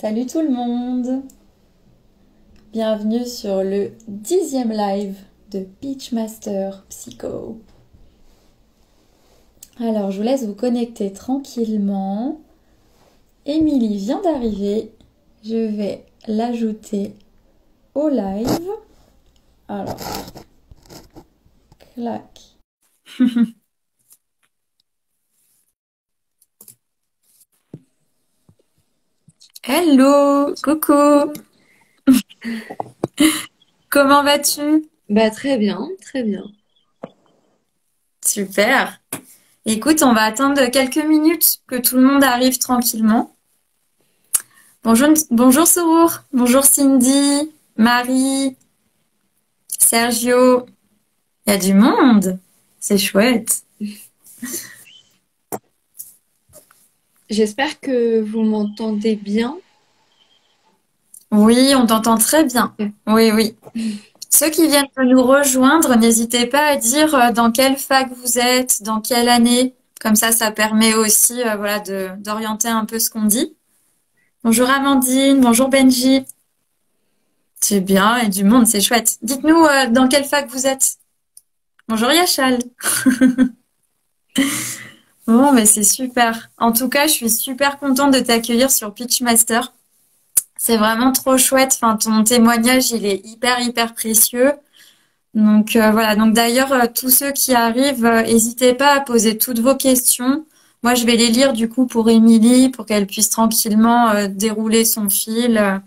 Salut tout le monde! Bienvenue sur le 10e live de Pitchmaster Psycho. Alors, je vous laisse vous connecter tranquillement. Émilie vient d'arriver. Je vais l'ajouter au live. Alors, clac. Hello! Coucou! Comment vas-tu? Bah très bien, très bien. Super! Écoute, on va attendre quelques minutes que tout le monde arrive tranquillement. Bonjour, bonjour Sourour, bonjour Cindy, Marie, Sergio. Il y a du monde. C'est chouette. J'espère que vous m'entendez bien. Oui, on t'entend très bien. Oui, oui. Ceux qui viennent de nous rejoindre, n'hésitez pas à dire dans quelle fac vous êtes, dans quelle année. Comme ça permet aussi voilà, d'orienter un peu ce qu'on dit. Bonjour Amandine, bonjour Benji. C'est bien, et du monde, c'est chouette. Dites-nous dans quelle fac vous êtes. Bonjour Yachal. Bon, mais c'est super. En tout cas, je suis super contente de t'accueillir sur Pitchmaster. C'est vraiment trop chouette. Enfin, ton témoignage, il est hyper précieux. Donc voilà. Donc d'ailleurs, tous ceux qui arrivent, n'hésitez pas à poser toutes vos questions. Moi, je vais les lire du coup pour Émilie, pour qu'elle puisse tranquillement dérouler son fil.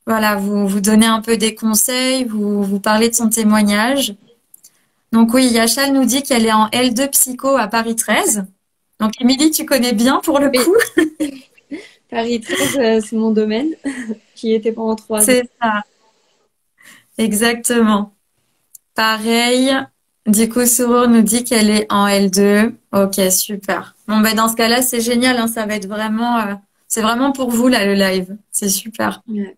Voilà, vous donner un peu des conseils, vous parler de son témoignage. Donc oui, Yachal nous dit qu'elle est en L2 psycho à Paris 13. Donc Émilie, tu connais bien pour le Oui, coup. Paris 13, c'est mon domaine. J'y étais pendant 3 ans. C'est ça, exactement. Pareil. Du coup, Souro nous dit qu'elle est en L2. Ok, super. Bon, ben dans ce cas-là, c'est génial, hein, ça va être vraiment, c'est vraiment pour vous là le live. C'est super. Ouais.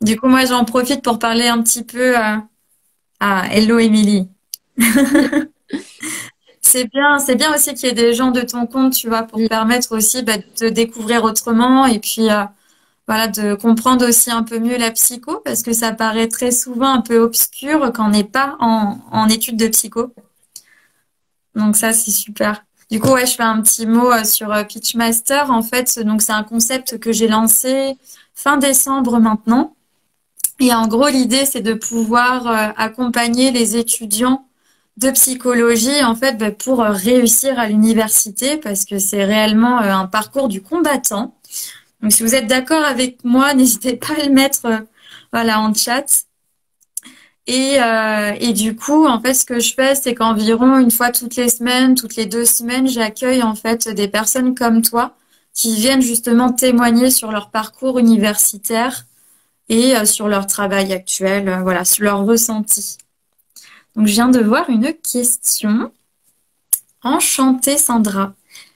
Du coup, moi, j'en profite pour parler un petit peu à Hello Émilie. C'est bien aussi qu'il y ait des gens de ton compte, tu vois, pour Mm. permettre aussi bah, de te découvrir autrement et puis voilà, de comprendre aussi un peu mieux la psycho parce que ça paraît très souvent un peu obscur quand on n'est pas en études de psycho. Donc ça, c'est super. Du coup, ouais, je fais un petit mot sur Pitchmaster. En fait, donc c'est un concept que j'ai lancé fin décembre maintenant. Et en gros, l'idée, c'est de pouvoir accompagner les étudiants de psychologie, en fait, bah, pour réussir à l'université, parce que c'est réellement un parcours du combattant. Donc, si vous êtes d'accord avec moi, n'hésitez pas à le mettre, voilà, en chat. Et du coup, en fait, ce que je fais, c'est qu'environ une fois toutes les semaines, toutes les 2 semaines, j'accueille en fait des personnes comme toi qui viennent justement témoigner sur leur parcours universitaire et sur leur travail actuel, voilà, sur leur ressenti. Donc, je viens de voir une question. Enchantée, Sandra.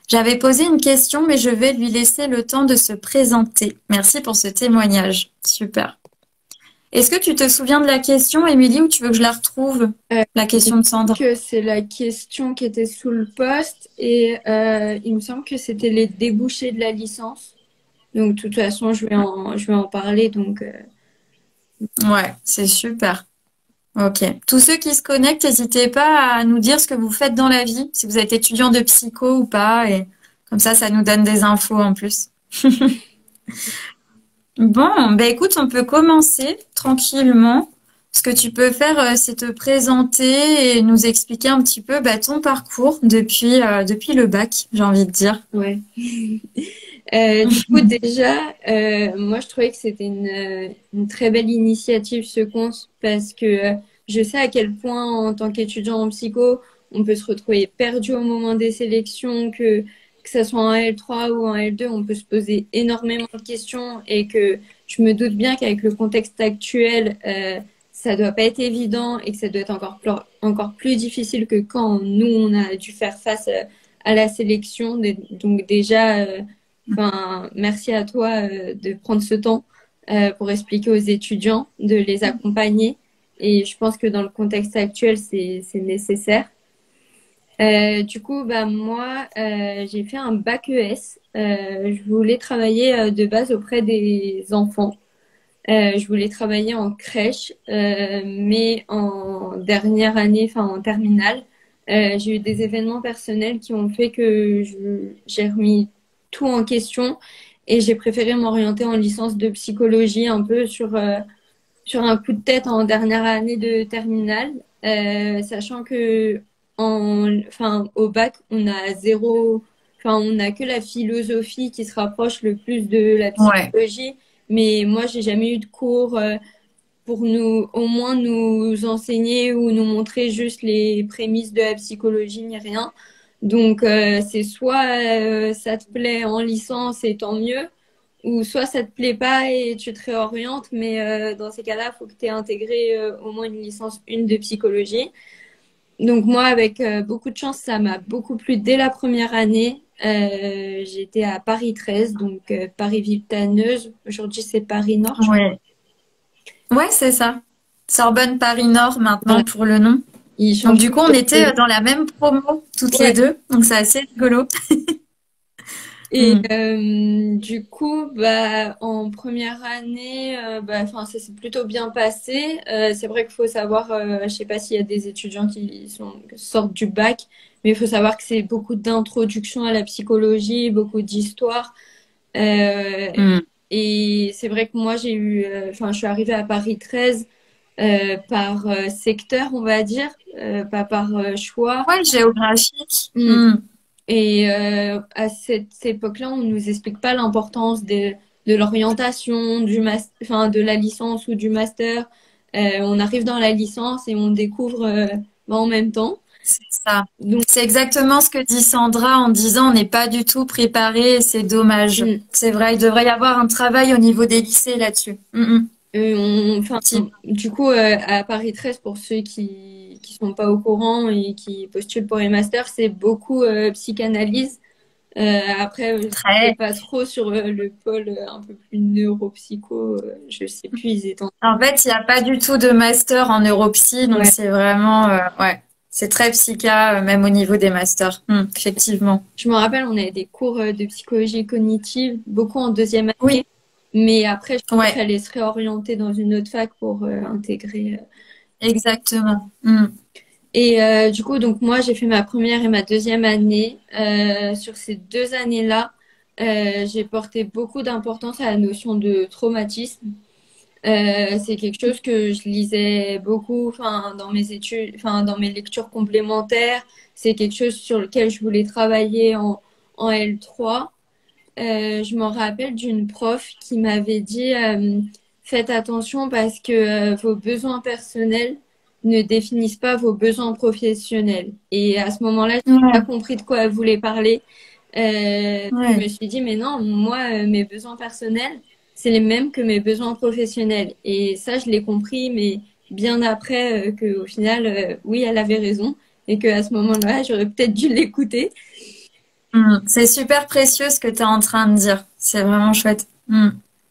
J'avais posé une question, mais je vais lui laisser le temps de se présenter. Merci pour ce témoignage. Super. Est-ce que tu te souviens de la question, Émilie, ou tu veux que je la retrouve, Euh, la il question de me semble Sandra? que c'est la question qui était sous le poste et il me semble que c'était les débouchés de la licence. Donc, de toute façon, je vais en parler. Donc, Ouais, c'est super. Ok. Tous ceux qui se connectent, n'hésitez pas à nous dire ce que vous faites dans la vie, si vous êtes étudiant de psycho ou pas, et comme ça nous donne des infos en plus. Bon, ben écoute, on peut commencer tranquillement. Ce que tu peux faire, c'est te présenter et nous expliquer un petit peu bah, ton parcours depuis le bac, j'ai envie de dire. ouais. Du coup, déjà, moi, je trouvais que c'était une très belle initiative, ce compte, parce que je sais à quel point, en tant qu'étudiant en psycho, on peut se retrouver perdu au moment des sélections, que ça soit en L3 ou en L2, on peut se poser énormément de questions et que je me doute bien qu'avec le contexte actuel, ça doit pas être évident et que ça doit être encore plus difficile que quand nous, on a dû faire face à la sélection. Donc déjà, enfin, merci à toi de prendre ce temps pour expliquer aux étudiants, de les accompagner. Et je pense que dans le contexte actuel, c'est nécessaire. Du coup, bah moi, j'ai fait un bac ES. Je voulais travailler de base auprès des enfants. Je voulais travailler en crèche, mais en dernière année, enfin en terminale, j'ai eu des événements personnels qui ont fait que j'ai remis tout en question et j'ai préféré m'orienter en licence de psychologie un peu sur un coup de tête en dernière année de terminale, sachant que enfin, au bac, on a zéro, enfin, on a que la philosophie qui se rapproche le plus de la Ouais. psychologie. Mais moi, j'ai jamais eu de cours pour nous, au moins nous enseigner ou nous montrer juste les prémices de la psychologie ni rien. Donc, c'est soit ça te plaît en licence et tant mieux, ou soit ça te plaît pas et tu te réorientes, mais dans ces cas-là, il faut que tu aies intégré au moins une licence 1 de psychologie. Donc moi, avec beaucoup de chance, ça m'a beaucoup plu dès la première année. J'étais à Paris 13, donc Paris-Villetaneuse. Aujourd'hui, c'est Paris Nord, je crois. Ouais. Ouais, c'est ça. Sorbonne Paris Nord maintenant Voilà. pour le nom. Ils Donc changent du coup, on était de... dans la même promo toutes les Ouais. deux, donc c'est assez rigolo. Et Mm. du coup, bah, en première année, bah, enfin, ça s'est plutôt bien passé. C'est vrai qu'il faut savoir, je sais pas s'il y a des étudiants sortent du bac, mais il faut savoir que c'est beaucoup d'introduction à la psychologie, beaucoup d'histoire. Euh, Mm. et c'est vrai que moi, enfin, je suis arrivée à Paris 13 par secteur, on va dire, pas par choix. Ouais, géographique. Mm. Mm. Et à cette époque-là, on nous explique pas l'importance de l'orientation, enfin, de la licence ou du master. On arrive dans la licence et on découvre bah, en même temps. C'est ça. Donc, C'est exactement ce que dit Sandra en disant on n'est pas du tout préparé et c'est dommage. mm, C'est vrai, il devrait y avoir un travail au niveau des lycées là-dessus. Mm, mm. enfin, Effectivement. du coup, à Paris 13, pour ceux qui sont pas au courant et qui postulent pour les masters, c'est beaucoup psychanalyse. Après, je sais Très. pas trop sur le pôle un peu plus neuropsycho. Je sais plus, ils étaient En fait, il n'y a pas du tout de master en neuropsy, donc ouais. c'est vraiment, ouais, c'est très psycha, même au niveau des masters. Effectivement. Je me rappelle, on avait des cours de psychologie cognitive, beaucoup en deuxième année, Oui, mais après, je crois qu'il ouais, fallait se réorienter dans une autre fac pour intégrer. exactement. Et du coup, donc moi, j'ai fait ma première et ma deuxième année. Sur ces 2 années-là, j'ai porté beaucoup d'importance à la notion de traumatisme. C'est quelque chose que je lisais beaucoup, enfin, dans mes études, enfin, dans mes lectures complémentaires. C'est quelque chose sur lequel je voulais travailler en L3. Je m'en rappelle d'une prof qui m'avait dit faites attention parce que vos besoins personnels ne définissent pas vos besoins professionnels. Et à ce moment-là, je n'ai pas Ouais, compris de quoi elle voulait parler. Je ouais. me suis dit mais non, moi mes besoins personnels, c'est les mêmes que mes besoins professionnels. Et ça, je l'ai compris, mais bien après que au final, oui, elle avait raison et que à ce moment-là, j'aurais peut-être dû l'écouter. C'est super précieux ce que tu es en train de dire. C'est vraiment chouette.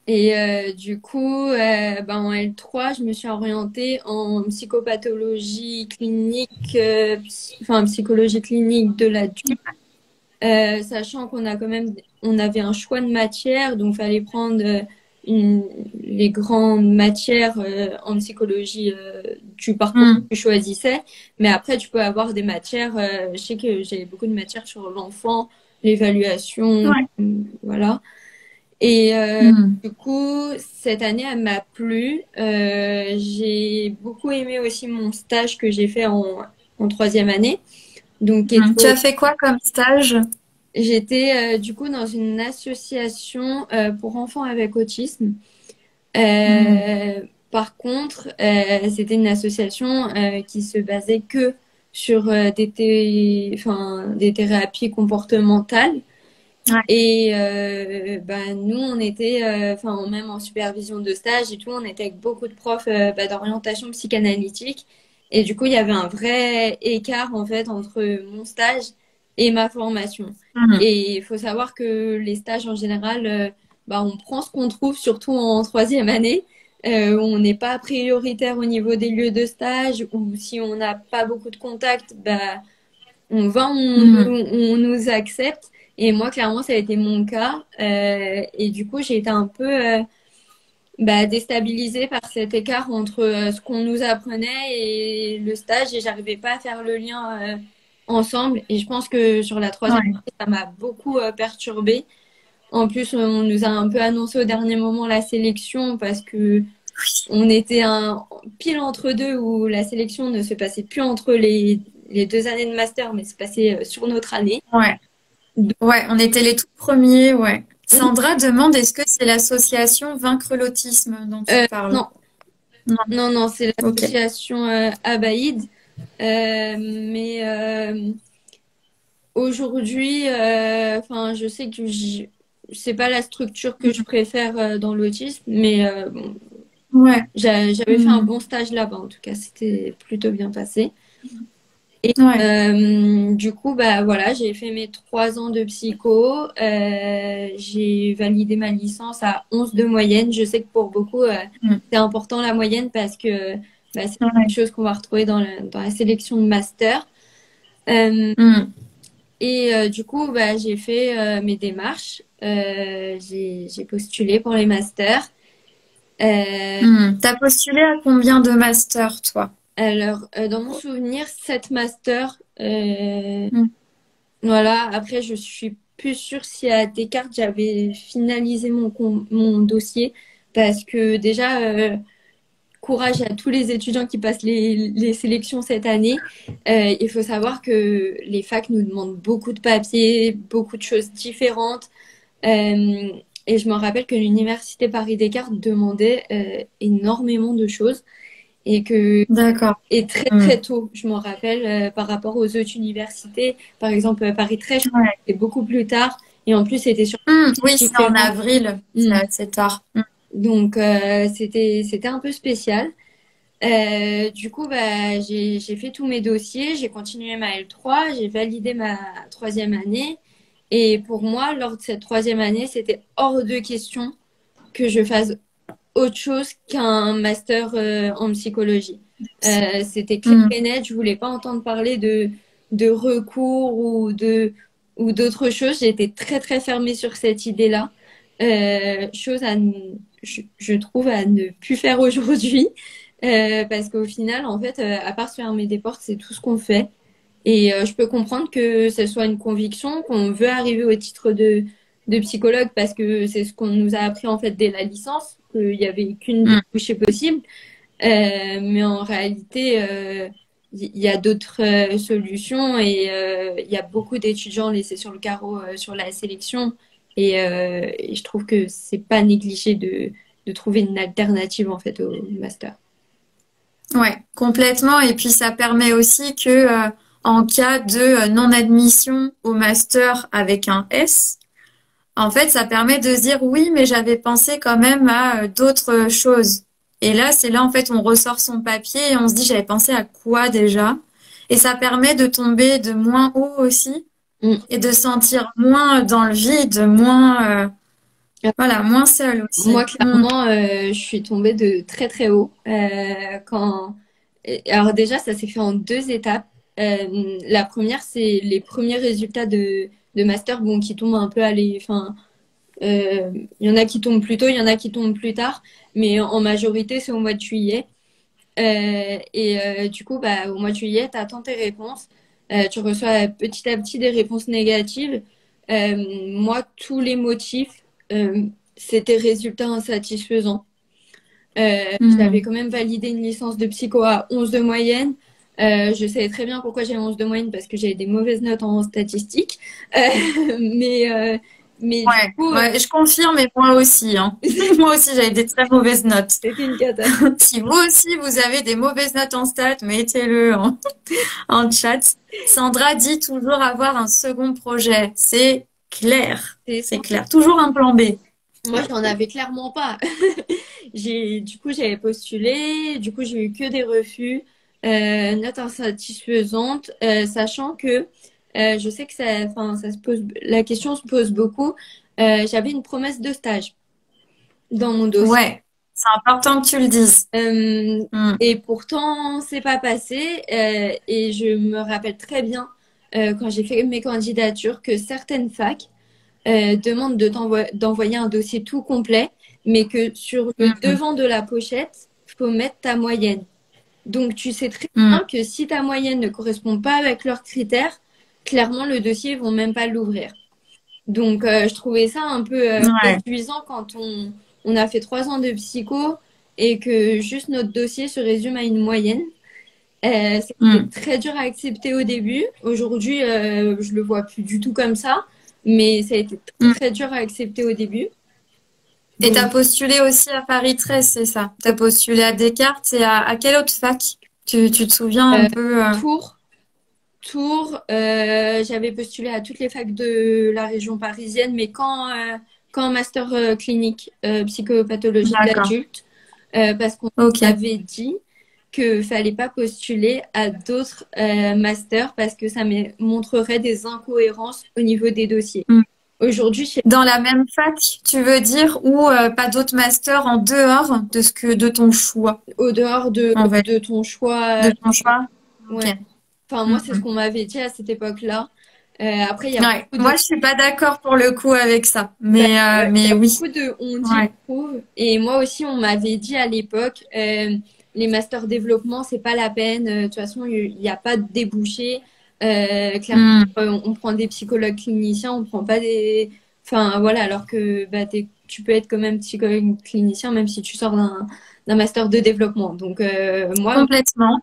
Et du coup, ben, en L3, je me suis orientée en psychopathologie clinique, enfin psychologie clinique de l'adulte, sachant qu'on a quand même, on avait un choix de matière, donc fallait prendre une, les grandes matières en psychologie du parcours que Mm. tu choisissais, mais après tu peux avoir des matières. Je sais que j'ai beaucoup de matières sur l'enfant, l'évaluation, Ouais. voilà. Et Mm. du coup, cette année, elle m'a plu. J'ai beaucoup aimé aussi mon stage que j'ai fait en troisième année. Donc, Tu as fait quoi comme stage? j'étais du coup dans une association pour enfants avec autisme. Mm. Par contre, c'était une association qui se basait que sur enfin, des thérapies comportementales. Ouais. Et bah, nous, on était, enfin, même en supervision de stage et tout, on était avec beaucoup de profs bah, d'orientation psychanalytique. Et du coup, il y avait un vrai écart, en fait, entre mon stage et ma formation. Mm. Et il faut savoir que les stages, en général, bah, on prend ce qu'on trouve, surtout en troisième année. On n'est pas prioritaire au niveau des lieux de stage, ou si on n'a pas beaucoup de contacts, bah, On va, Mhm. on nous accepte. Et moi, clairement, ça a été mon cas. Et du coup, j'ai été un peu déstabilisée par cet écart entre ce qu'on nous apprenait et le stage. Et j'arrivais pas à faire le lien ensemble. Et je pense que sur la troisième Ouais. année, ça m'a beaucoup perturbée. En plus, on nous a un peu annoncé au dernier moment la sélection parce que on était pile entre deux où la sélection ne se passait plus entre les 2 années de master, mais se passait sur notre année. Ouais. Ouais, on était les tout premiers, ouais. Sandra demande est-ce que c'est l'association Vaincre l'autisme dont tu parles? Non, Non. non, c'est Ok. l'association Abaïd. Mais aujourd'hui, enfin, je sais que c'est pas la structure que je préfère dans l'autisme, mais bon, Ouais. j'avais fait un Hmm. bon stage là-bas. En tout cas, c'était plutôt bien passé. Et Ouais. du coup, bah voilà, j'ai fait mes 3 ans de psycho. J'ai validé ma licence à 11 de moyenne. Je sais que pour beaucoup, Hmm. c'est important la moyenne parce que c'est Ouais. quelque chose qu'on va retrouver dans la sélection de master. Euh, Hmm. du coup, bah, j'ai fait mes démarches. J'ai postulé pour les masters. Euh, Hmm. T'as postulé à combien de masters, toi? alors, dans mon souvenir, 7 masters. Hmm. Voilà, après, je suis plus sûre si à Descartes, j'avais finalisé mon dossier parce que déjà, courage à tous les étudiants qui passent les sélections cette année. Il faut savoir que les facs nous demandent beaucoup de papiers, beaucoup de choses différentes. Euh, et je me rappelle que l'université Paris-Descartes demandait énormément de choses et que D'accord. et très Hmm. très tôt, je m'en rappelle, par rapport aux autres universités. Par exemple, Paris 13, Ouais. c'était beaucoup plus tard. Et en plus, c'était sur Hmm. Oui, c'est en différent. avril. C'est Mm. assez tard. Hmm. Donc, c'était un peu spécial. Du coup, bah, j'ai fait tous mes dossiers, j'ai continué ma L3, j'ai validé ma troisième année. Et pour moi, lors de cette troisième année, c'était hors de question que je fasse autre chose qu'un master en psychologie. C'était clair Hmm. et net, je voulais pas entendre parler de recours ou d'autres choses. J'étais très très fermée sur cette idée-là. Chose je trouve à ne plus faire aujourd'hui. Parce qu'au final, en fait, à part se fermer des portes, c'est tout ce qu'on fait. Et je peux comprendre que ce soit une conviction, qu'on veut arriver au titre de psychologue parce que c'est ce qu'on nous a appris en fait dès la licence, qu'il n'y avait qu'une Hmm. débouchée possible. Mais en réalité, il y a d'autres solutions et il y a beaucoup d'étudiants laissés sur le carreau sur la sélection. Et je trouve que c'est pas négligé de trouver une alternative en fait au master. Ouais, complètement. Et puis ça permet aussi que en cas de non-admission au master avec un S, en fait, ça permet de se dire oui, mais j'avais pensé quand même à d'autres choses. Et là, c'est là en fait on ressort son papier et on se dit j'avais pensé à quoi déjà. Et ça permet de tomber de moins haut aussi Mm. et de se sentir moins dans le vide, moins voilà, moins seul Moi, aussi. Mm. clairement, je suis tombée de très très haut. Alors déjà, ça s'est fait en 2 étapes. La première, c'est les premiers résultats de master, bon, qui tombent un peu enfin, il y en a qui tombent plus tôt, il y en a qui tombent plus tard, mais en majorité, c'est au mois de juillet. Du coup, bah, au mois de juillet, tu attends tes réponses. Tu reçois petit à petit des réponses négatives. Moi, tous les motifs, c'était résultats insatisfaisants. J'avais Mm. quand même validé une licence de psycho à 11 de moyenne. Je savais très bien pourquoi j'avais 11 de moyenne parce que j'avais des mauvaises notes en statistique. Mais, euh, mais du Ouais, coup, ouais, je confirme, et moi aussi, hein. Moi aussi, j'avais des très mauvaises notes. c'était une cata. Si vous aussi, vous avez des mauvaises notes en stats, mettez-le en chat. Sandra dit toujours avoir un second projet. C'est clair. C'est C'est ça. clair. Toujours un plan B. Moi, j'en avais clairement pas. Du coup, j'avais postulé. Du coup, j'ai eu que des refus, notes insatisfaisantes, sachant que je sais que enfin, ça se pose, la question se pose beaucoup. J'avais une promesse de stage dans mon dossier. Ouais, c'est important que tu le dises. Euh, Hmm. et pourtant, c'est pas passé. Et je me rappelle très bien. quand j'ai fait mes candidatures, que certaines facs demandent d'envoyer un dossier tout complet, mais que sur le Mm, devant de la pochette, faut mettre ta moyenne. Donc, tu sais très mm. bien que si ta moyenne ne correspond pas avec leurs critères, clairement, le dossier, ils vont même pas l'ouvrir. Donc, je trouvais ça un peu Ouais. réduisant quand on a fait 3 ans de psycho et que juste notre dossier se résume à une moyenne. C'était Mm, très dur à accepter au début. Aujourd'hui, je le vois plus du tout comme ça, mais ça a été très, mm. très dur à accepter au début. Et t'as Donc, postulé aussi à Paris 13, c'est ça? T'as postulé à Descartes et à quelle autre fac? Tu te souviens un euh, peu Tours, j'avais postulé à toutes les facs de la région parisienne, mais quand master clinique psychopathologie de D'accord. l'adulte, parce qu'on Ok. avait dit que fallait pas postuler à d'autres masters parce que ça montrerait des incohérences au niveau des dossiers. Mm. Aujourd'hui, Dans la même fac, tu veux dire, ou pas d'autres masters en dehors de ton choix, au dehors en fait, de ton choix, de ton choix? Ok. ouais. Enfin, moi, c'est ce Mm. qu'on m'avait dit à cette époque-là. Après, il y a Ouais. beaucoup de Moi, je suis pas d'accord pour le coup avec ça, Bah, ouais, il y mais a oui. beaucoup de on-dit, Ouais. je trouve. Et moi aussi, on m'avait dit à l'époque, les masters développement, c'est pas la peine. De toute façon, il n'y a pas de débouché. Clairement, Mm. on prend des psychologues cliniciens, on prend pas des. Enfin, voilà, alors que bah, tu peux être quand même psychologue clinicien, même si tu sors d'un master de développement. Donc, moi, Complètement.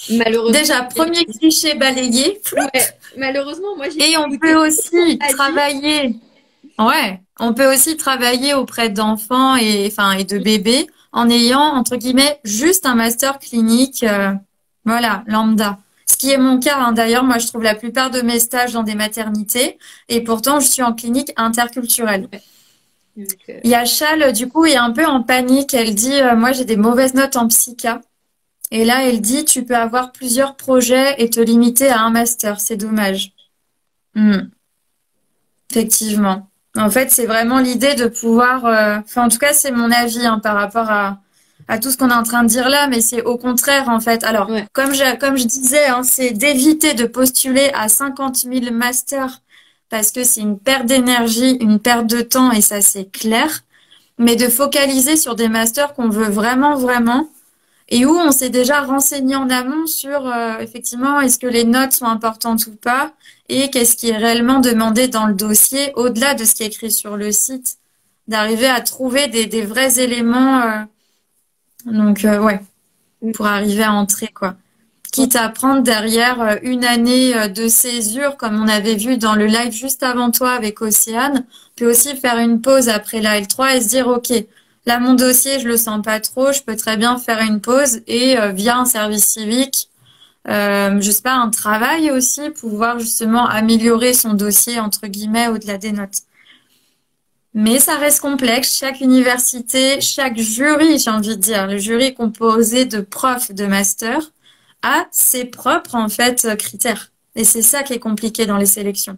malheureusement, Déjà, premier cliché balayé, floup. ouais, malheureusement, moi, j'ai Et on peut écouté tout ce qu'on aussi m'a dit. travailler. Ouais, on peut aussi travailler auprès d'enfants et enfin et de bébés en ayant entre guillemets juste un master clinique, voilà, lambda. Ce qui est mon cas, hein. D'ailleurs, moi je trouve la plupart de mes stages dans des maternités et pourtant je suis en clinique interculturelle. Ouais. Donc, Il y a Chal, du coup, est un peu en panique. Elle dit, moi j'ai des mauvaises notes en psycha. Et là, elle dit, tu peux avoir plusieurs projets et te limiter à un master. C'est dommage. Hmm. Effectivement. En fait, c'est vraiment l'idée de pouvoir, enfin, en tout cas, c'est mon avis hein, par rapport à tout ce qu'on est en train de dire là, mais c'est au contraire, en fait. Alors, ouais. comme je disais, hein, c'est d'éviter de postuler à 50 000 masters parce que c'est une perte d'énergie, une perte de temps, et ça, c'est clair, mais de focaliser sur des masters qu'on veut vraiment, vraiment, et où on s'est déjà renseigné en amont sur effectivement est-ce que les notes sont importantes ou pas et qu'est-ce qui est réellement demandé dans le dossier au-delà de ce qui est écrit sur le site, d'arriver à trouver des vrais éléments ouais, pour arriver à entrer quoi. Quitte à prendre derrière une année de césure comme on avait vu dans le live juste avant toi avec Océane, puis aussi faire une pause après la L3 et se dire OK, là mon dossier je le sens pas trop, je peux très bien faire une pause et via un service civique, je sais pas un travail aussi, pouvoir justement améliorer son dossier entre guillemets au-delà des notes. Mais ça reste complexe. Chaque université, chaque jury, j'ai envie de dire, le jury est composé de profs de master a ses propres en fait critères. Et c'est ça qui est compliqué dans les sélections.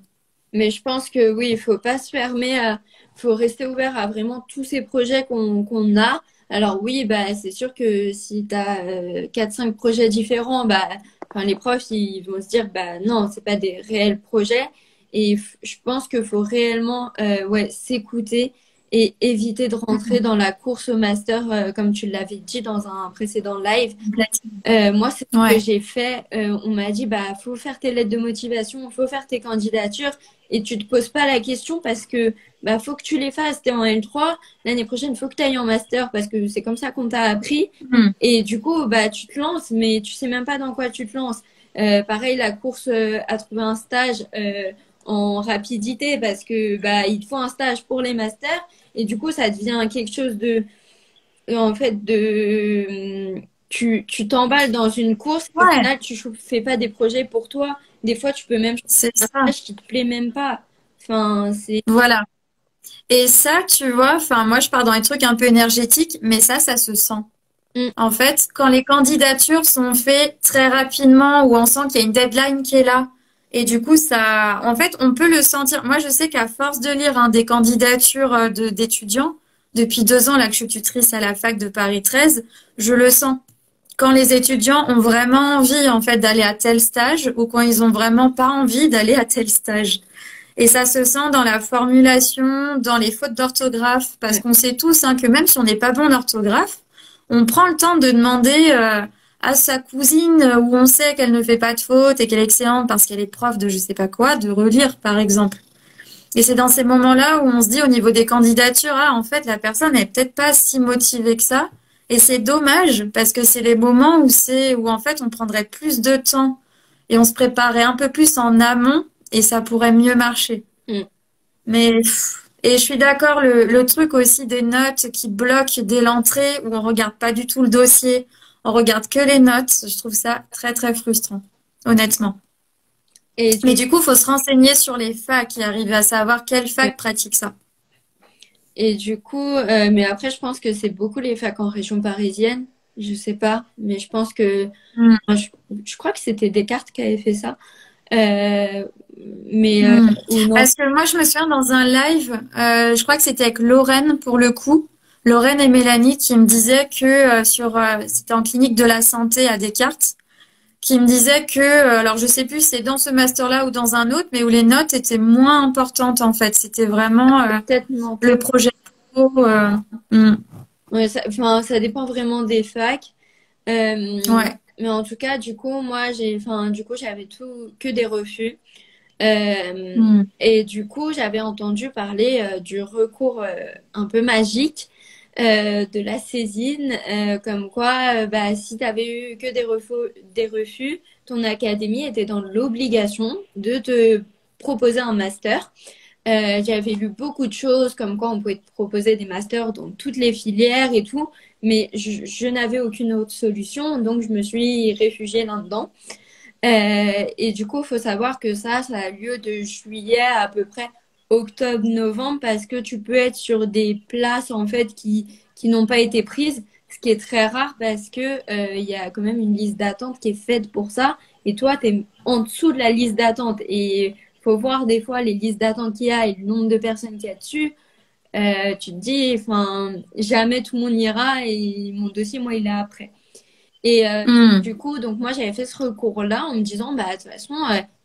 Mais je pense que oui, il faut pas se fermer faut rester ouvert à vraiment tous ces projets qu'on a. Alors oui, bah c'est sûr que si tu as 4-5 projets différents, bah enfin, les profs ils vont se dire bah non, c'est pas des réels projets et je pense qu'il faut réellement ouais, s'écouter et éviter de rentrer dans la course au master comme tu l'avais dit dans un précédent live. Complètement. Moi, c'est ce que Ouais. j'ai fait. On m'a dit, bah, faut faire tes lettres de motivation, faut faire tes candidatures, et tu te poses pas la question parce que, bah, faut que tu les fasses. T'es en L3, l'année prochaine, faut que tu ailles en master parce que c'est comme ça qu'on t'a appris. Hmm. Et du coup, bah, tu te lances, mais tu sais même pas dans quoi tu te lances. Pareil, la course à trouver un stage en rapidité parce que, bah, il te faut un stage pour les masters, et du coup, ça devient quelque chose en fait, tu t'emballes dans une course et au Ouais, final, tu fais pas des projets pour toi. Des fois, tu peux même choisir c'est un ça. stage qui te plaît même pas. Enfin, c'est... Voilà. Et ça, tu vois, enfin moi je pars dans les trucs un peu énergétiques, mais ça se sent. Mm, En fait, quand les candidatures sont faites très rapidement ou on sent qu'il y a une deadline qui est là, et du coup, ça, en fait, on peut le sentir. Moi, je sais qu'à force de lire hein, des candidatures d'étudiants, depuis 2 ans là que je suis tutrice à la fac de Paris 13, je le sens. quand les étudiants ont vraiment envie en fait d'aller à tel stage ou quand ils ont vraiment pas envie d'aller à tel stage. Et ça se sent dans la formulation, dans les fautes d'orthographe, parce Ouais. qu'on sait tous hein, que même si on n'est pas bon en orthographe, on prend le temps de demander à sa cousine où on sait qu'elle ne fait pas de fautes et qu'elle est excellente parce qu'elle est prof de je sais pas quoi, de relire par exemple. Et c'est dans ces moments-là où on se dit au niveau des candidatures, ah, en fait, la personne n'est peut-être pas si motivée que ça. Et c'est dommage parce que c'est les moments où en fait on prendrait plus de temps et on se préparerait un peu plus en amont et ça pourrait mieux marcher. Mm. Et je suis d'accord, le truc aussi des notes qui bloquent dès l'entrée où on regarde pas du tout le dossier, on regarde que les notes, je trouve ça très très frustrant, honnêtement. Et Mais du, du coup, faut se renseigner sur les facs et arriver à savoir quelle fac pratique ça. et du coup, mais après, je pense que c'est beaucoup les facs en région parisienne. Je sais pas, mais je pense que, Hmm. enfin, je crois que c'était Descartes qui avait fait ça. Euh, mais, Hmm. ou non. Parce que moi, je me souviens dans un live, je crois que c'était avec Lorraine pour le coup, Lorraine et Mélanie qui me disaient que c'était en clinique de la santé à Descartes, qui me disaient que, alors je sais plus, si c'est dans ce master-là ou dans un autre, mais où les notes étaient moins importantes en fait. C'était vraiment Peut-être mentir. le projet pro. Hmm. Ouais, enfin, ça dépend vraiment des facs. Ouais. Mais en tout cas, du coup, moi, enfin, du coup, j'avais tout que des refus. Euh, Hmm. et du coup, j'avais entendu parler du recours un peu magique de la saisine, comme quoi, bah, si tu avais eu que des refus, ton académie était dans l'obligation de te proposer un master. J'avais lu beaucoup de choses, comme quoi on pouvait te proposer des masters dans toutes les filières et tout, mais je n'avais aucune autre solution, donc je me suis réfugiée là-dedans. Et du coup, il faut savoir que ça a lieu de juillet à peu près octobre-novembre, parce que tu peux être sur des places en fait qui n'ont pas été prises, ce qui est très rare parce que il y a quand même une liste d'attente qui est faite pour ça, et toi, tu es en dessous de la liste d'attente. Et faut voir des fois les listes d'attente qu'il y a et le nombre de personnes qu'il y a dessus. Tu te dis, enfin, jamais tout le monde ira et mon dossier, moi, il est après. Et Hmm. du coup, donc moi, j'avais fait ce recours-là en me disant, bah, de toute façon,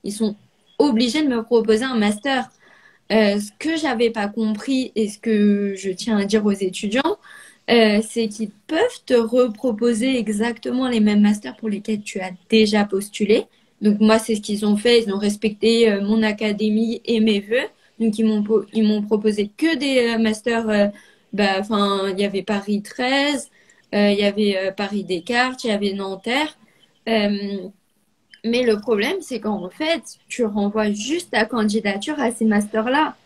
ils sont obligés de me proposer un master. Ce que j'avais pas compris et ce que je tiens à dire aux étudiants, c'est qu'ils peuvent te reproposer exactement les mêmes masters pour lesquels tu as déjà postulé. Donc moi, c'est ce qu'ils ont fait. Ils ont respecté mon académie et mes vœux. Donc ils m'ont proposé que des masters. Bah, enfin, il y avait Paris 13, il y avait Paris Descartes, il y avait Nanterre. Euh, mais le problème, c'est qu'en fait, tu renvoies juste ta candidature à ces masters-là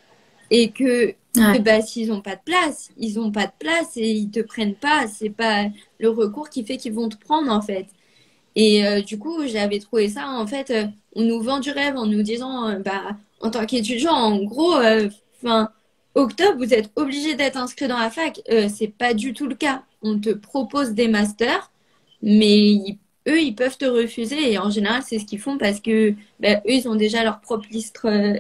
et que Ouais. bah, s'ils n'ont pas de place, ils n'ont pas de place et ils te prennent pas. C'est pas le recours qui fait qu'ils vont te prendre en fait. Et du coup, j'avais trouvé ça en fait, on nous vend du rêve en nous disant, bah, en tant qu'étudiant, en gros, fin octobre, vous êtes obligé d'être inscrit dans la fac. C'est pas du tout le cas. On te propose des masters, mais eux, ils peuvent te refuser. Et en général, c'est ce qu'ils font parce que bah, eux, ils ont déjà leur propre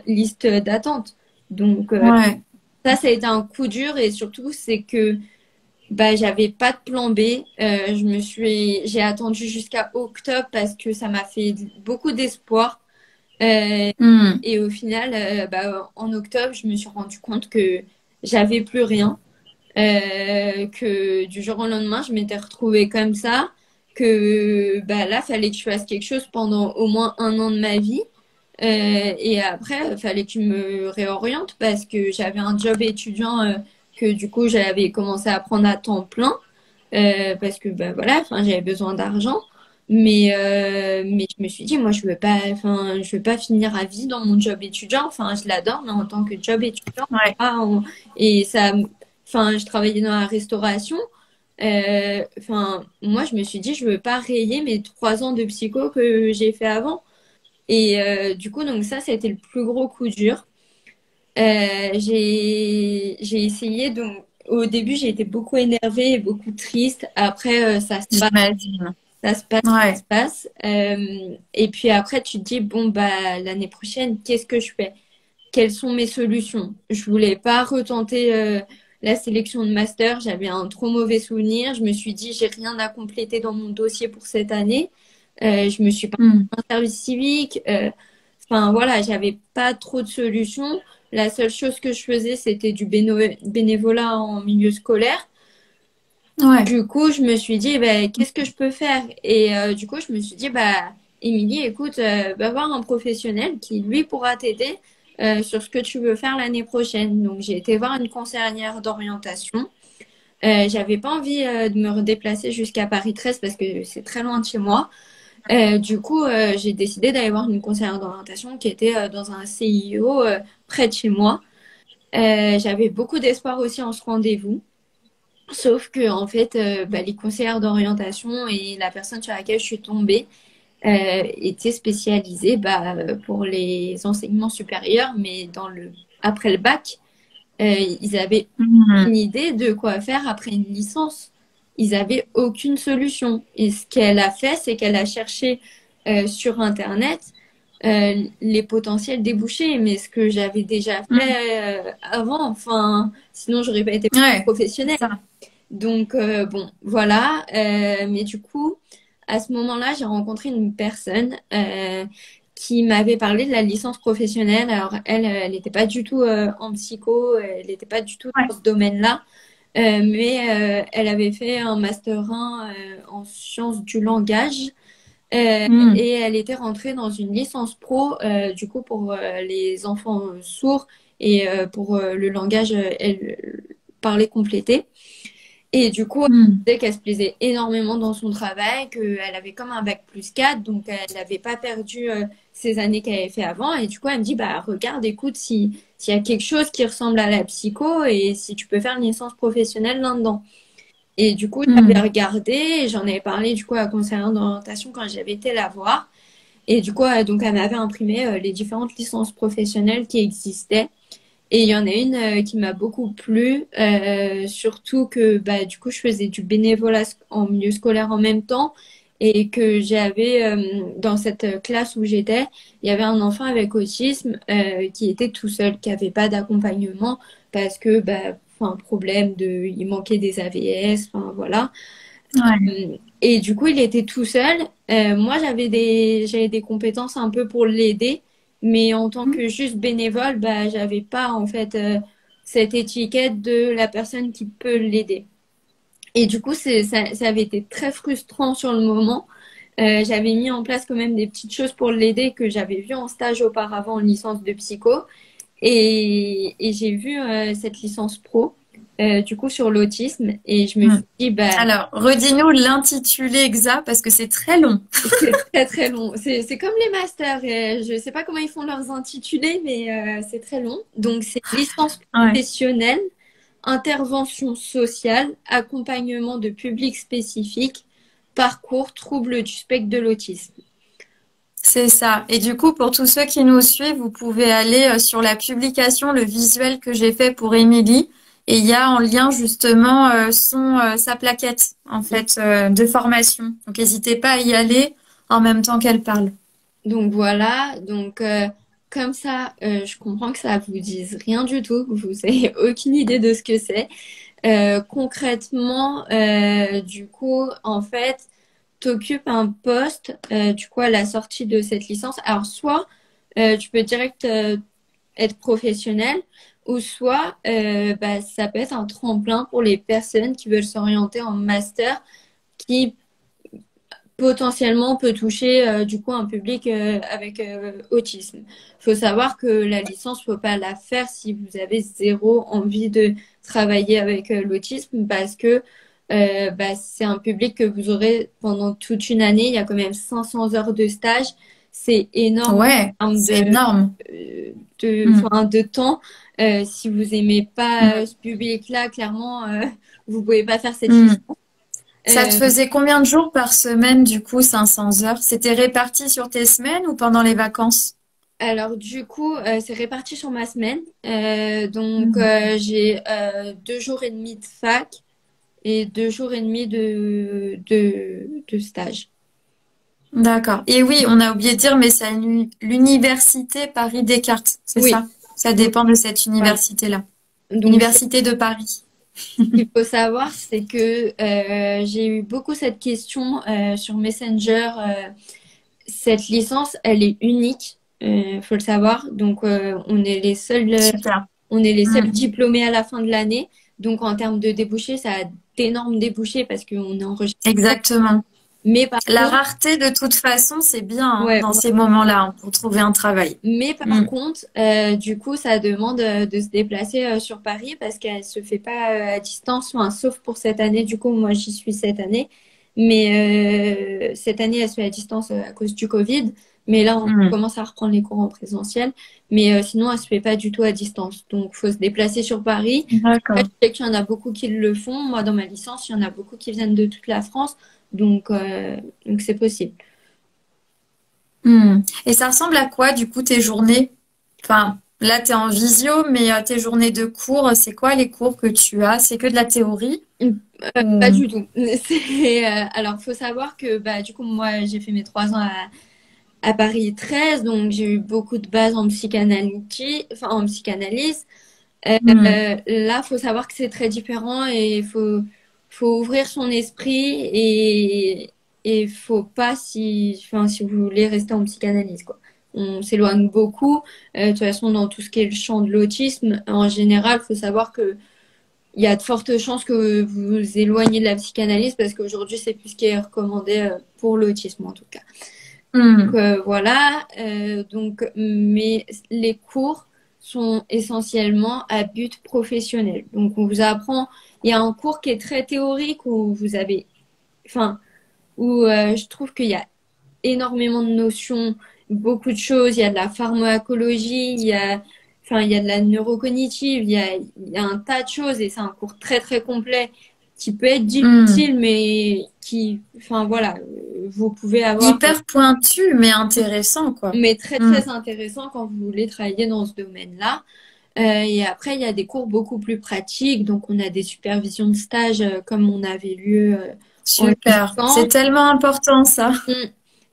liste d'attente. Donc, Ouais. ça a été un coup dur. Et surtout, c'est que bah, j'avais pas de plan B. J'ai attendu jusqu'à octobre parce que ça m'a fait beaucoup d'espoir. Euh, Hmm. et au final, bah, en octobre, je me suis rendu compte que j'avais plus rien. Que du jour au lendemain, je m'étais retrouvée comme ça. Que bah, là, fallait que je fasse quelque chose pendant au moins un an de ma vie. Et après, il fallait que je me réoriente parce que j'avais un job étudiant que du coup, j'avais commencé à prendre à temps plein parce que bah, voilà, enfin, j'avais besoin d'argent. Mais je me suis dit, moi, je veux pas, enfin, je veux pas finir à vie dans mon job étudiant. Enfin, je l'adore, mais en tant que job étudiant, Ouais. ah, et ça, enfin, je travaillais dans la restauration. Enfin, moi, je me suis dit, je veux pas rayer mes 3 ans de psycho que j'ai fait avant. Et du coup, donc ça a été le plus gros coup dur. J'ai essayé, donc au début, j'ai été beaucoup énervée et beaucoup triste. Après, J'imagine. ça se passe, ça Ouais. se passe. Et puis après, tu te dis, bon, bah, l'année prochaine, qu'est-ce que je fais? Quelles sont mes solutions? Je voulais pas retenter la sélection de master, j'avais un trop mauvais souvenir. Je me suis dit, j'ai rien à compléter dans mon dossier pour cette année. Je me suis pas Hmm. fait un service civique. Enfin voilà, j'avais pas trop de solutions. La seule chose que je faisais, c'était du bénévolat en milieu scolaire. Ouais. Du coup, je me suis dit, bah, qu'est-ce que je peux faire? Et du coup, je me suis dit, bah, Émilie, écoute, va voir un professionnel qui, lui, pourra t'aider sur ce que tu veux faire l'année prochaine. Donc, j'ai été voir une conseillère d'orientation. J'avais pas envie de me redéplacer jusqu'à Paris 13 parce que c'est très loin de chez moi. Du coup, j'ai décidé d'aller voir une conseillère d'orientation qui était dans un CIO près de chez moi. J'avais beaucoup d'espoir aussi en ce rendez-vous. Sauf que, en fait, bah, les conseillères d'orientation et la personne sur laquelle je suis tombée étaient spécialisées bah, pour les enseignements supérieurs, mais après le bac, ils avaient Hmm. une idée de quoi faire après une licence. Ils n'avaient aucune solution. Et ce qu'elle a fait, c'est qu'elle a cherché sur Internet les potentiels débouchés, mais ce que j'avais déjà Hmm. fait avant, enfin, sinon j'aurais pas été Ouais, c'est professionnelle. ça. Donc, bon, voilà. Mais du coup, à ce moment-là, j'ai rencontré une personne qui m'avait parlé de la licence professionnelle. Alors, elle n'était pas du tout en psycho, elle n'était pas du tout Ouais. dans ce domaine-là. Mais elle avait fait un master 1 en sciences du langage. Hmm. Et elle était rentrée dans une licence pro, du coup, pour les enfants sourds et pour le langage, elle parlait complété. Et du coup, elle Hmm. disait qu'elle se plaisait énormément dans son travail, qu'elle avait comme un bac plus 4, donc elle n'avait pas perdu ces années qu'elle avait fait avant. Et du coup, elle me dit, bah, regarde, écoute, s'il y a quelque chose qui ressemble à la psycho et si tu peux faire une licence professionnelle là-dedans. Et du coup, j'avais Hmm. regardé et j'en avais parlé du coup à la conseillère d'orientation quand j'avais été la voir. Et du coup, donc elle m'avait imprimé les différentes licences professionnelles qui existaient. Et il y en a une qui m'a beaucoup plu, surtout que bah, du coup, je faisais du bénévolat en milieu scolaire en même temps et que j'avais, dans cette classe où j'étais, il y avait un enfant avec autisme qui était tout seul, qui n'avait pas d'accompagnement parce que, bah, enfin, problème il manquait des AVS, enfin voilà. Ouais. Et du coup, il était tout seul. Moi, j'avais des compétences un peu pour l'aider, mais en tant Hmm. que juste bénévole, bah, j'avais pas en fait cette étiquette de la personne qui peut l'aider. Et du coup, ça avait été très frustrant sur le moment. J'avais mis en place quand même des petites choses pour l'aider que j'avais vu en stage auparavant en licence de psycho. Et j'ai vu cette licence pro, du coup, sur l'autisme. Et je me Hmm. suis dit, bah, Alors, redis-nous l'intitulé exact parce que c'est très long. c'est très très long. C'est comme les masters. Je sais pas comment ils font leurs intitulés, mais c'est très long. Donc, c'est licence Ouais. professionnelle, intervention sociale, accompagnement de public spécifique, parcours, troubles du spectre de l'autisme. C'est ça. Et du coup, pour tous ceux qui nous suivent, vous pouvez aller sur la publication, le visuel que j'ai fait pour Émilie. Et il y a en lien justement sa plaquette en fait de formation. Donc n'hésitez pas à y aller en même temps qu'elle parle. Donc voilà, donc comme ça, je comprends que ça vous dise rien du tout, que vous n'avez aucune idée de ce que c'est. Concrètement, du coup, en fait, t'occupes un poste, du coup, à la sortie de cette licence. Alors, soit tu peux direct être professionnel, ou soit bah, ça peut être un tremplin pour les personnes qui veulent s'orienter en master, qui potentiellement peut toucher du coup un public avec autisme. Il faut savoir que la licence, faut pas la faire si vous avez zéro envie de travailler avec l'autisme parce que bah, c'est un public que vous aurez pendant toute une année. Il y a quand même 500 heures de stage. C'est énorme Ouais, en termes c'est énorme. Mm, enfin, de temps. Si vous aimez pas mm, ce public-là, clairement, vous pouvez pas faire cette licence. mm. Ça te faisait combien de jours par semaine du coup, 500 heures? C'était réparti sur tes semaines ou pendant les vacances? Alors du coup, c'est réparti sur ma semaine. Donc Mm. j'ai 2 jours et demi de fac et 2 jours et demi de stage. D'accord. Et oui, on a oublié de dire, mais c'est à l'université Paris Descartes, c'est Oui, ça? Ça oui, dépend de cette voilà. université-là. Donc Université de Paris. qu'il faut savoir, c'est que j'ai eu beaucoup cette question sur Messenger. Cette licence, elle est unique, faut le savoir. Donc, Super. on est les seuls Mm. diplômés à la fin de l'année. Donc, en termes de débouchés, ça a d'énormes débouchés parce qu'on est en recherche. Exactement. Mais par La contre, rareté, de toute façon, c'est bien hein, ouais, dans ouais. ces moments-là hein, pour trouver un travail. Mais par Mm. contre, du coup, ça demande de se déplacer sur Paris parce qu'elle se fait pas à distance, enfin, sauf pour cette année. Du coup, moi, j'y suis cette année. Mais cette année, elle se fait à distance à cause du Covid. Mais là, on Mm. commence à reprendre les cours en présentiel. Mais sinon, elle se fait pas du tout à distance. Donc, faut se déplacer sur Paris. Après, D'accord. je sais qu'il y en a beaucoup qui le font. Moi, dans ma licence, il y en a beaucoup qui viennent de toute la France. Donc c'est possible. Hmm. Et ça ressemble à quoi, du coup, tes journées? Enfin, là, tu es en visio, mais tes journées de cours, c'est quoi les cours que tu as? C'est que de la théorie? Pas Ou... du tout. Alors, faut savoir que bah, du coup, moi, j'ai fait mes 3 ans à Paris 13, donc j'ai eu beaucoup de bases en psychanalyse, enfin, en psychanalyse. Hmm. Là, faut savoir que c'est très différent et faut ouvrir son esprit et faut pas si vous voulez rester en psychanalyse, quoi. On s'éloigne beaucoup. De toute façon, dans tout ce qui est le champ de l'autisme, en général, faut savoir que il y a de fortes chances que vous vous éloignez de la psychanalyse parce qu'aujourd'hui, c'est plus ce qui est recommandé pour l'autisme, en tout cas. Hmm. Voilà, mais les cours sont essentiellement à but professionnel. Donc, on vous apprend, il y a un cours qui est très théorique où vous avez, enfin, où je trouve qu'il y a énormément de notions, beaucoup de choses. Il y a de la pharmacologie, il y a de la neurocognitive, il y a un tas de choses et c'est un cours très très complet qui peut être Hmm. difficile, mais enfin voilà, vous pouvez avoir, Hyper pointu, mais intéressant, quoi. mais très Hmm. très intéressant quand vous voulez travailler dans ce domaine-là. Et après, il y a des cours beaucoup plus pratiques, donc on a des supervisions de stage comme on avait lieu en Super. C'est licence. tellement important, ça. Mm.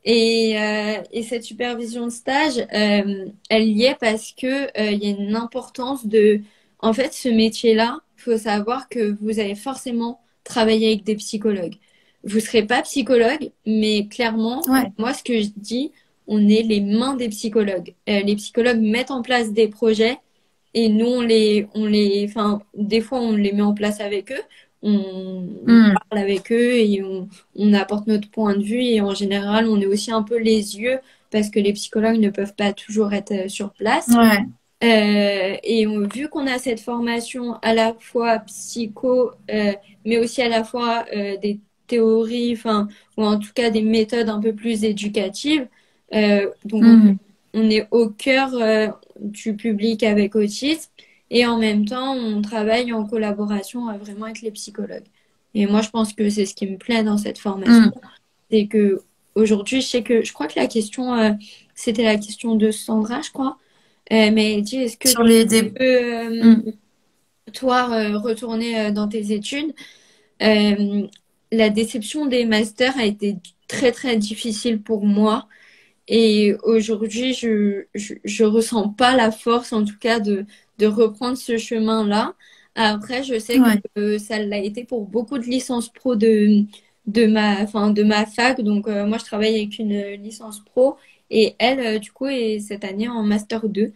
Et cette supervision de stage, elle y est parce que il y a une importance de, en fait, ce métier-là, faut savoir que vous allez forcément travailler avec des psychologues. Vous serez pas psychologue, mais clairement, Ouais. moi, ce que je dis, on est les mains des psychologues. Les psychologues mettent en place des projets et nous, enfin, des fois, on les met en place avec eux. On Hmm. parle avec eux et on apporte notre point de vue et en général, on est aussi un peu les yeux parce que les psychologues ne peuvent pas toujours être sur place. Ouais. Vu qu'on a cette formation à la fois psycho, mais aussi à la fois des théories, enfin, ou en tout cas des méthodes un peu plus éducatives, donc Hmm. on est au cœur du public avec autisme et en même temps, on travaille en collaboration vraiment avec les psychologues. Et moi, je pense que c'est ce qui me plaît dans cette formation, Hmm. c'est que aujourd'hui, je crois que la question, c'était la question de Sandra, je crois. Mais elle dit, est-ce que Sur tu les peux, Hmm. toi, retourner dans tes études? Euh, la déception des masters a été très, très difficile pour moi. Et aujourd'hui, je ressens pas la force, en tout cas, de reprendre ce chemin-là. Après, je sais que Ouais. ça l'a été pour beaucoup de licences pro de ma fac. Donc, moi, je travaille avec une licence pro et elle, du coup, est cette année en master 2.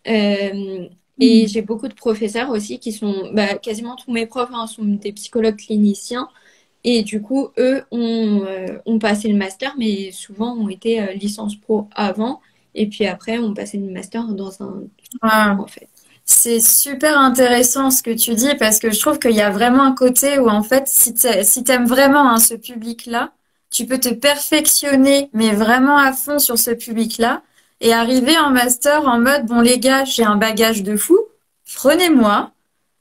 Euh, et Hmm. j'ai beaucoup de professeurs aussi qui sont, bah, quasiment tous mes profs hein, sont des psychologues cliniciens. Et du coup, eux ont passé le master, mais souvent ont été licence pro avant. Et puis après, ont passé le master dans un Ouais. en fait. C'est super intéressant ce que tu dis parce que je trouve qu'il y a vraiment un côté où en fait si t'aimes vraiment hein, ce public-là, tu peux te perfectionner mais vraiment à fond sur ce public-là et arriver en master en mode bon les gars, j'ai un bagage de fou, prenez-moi.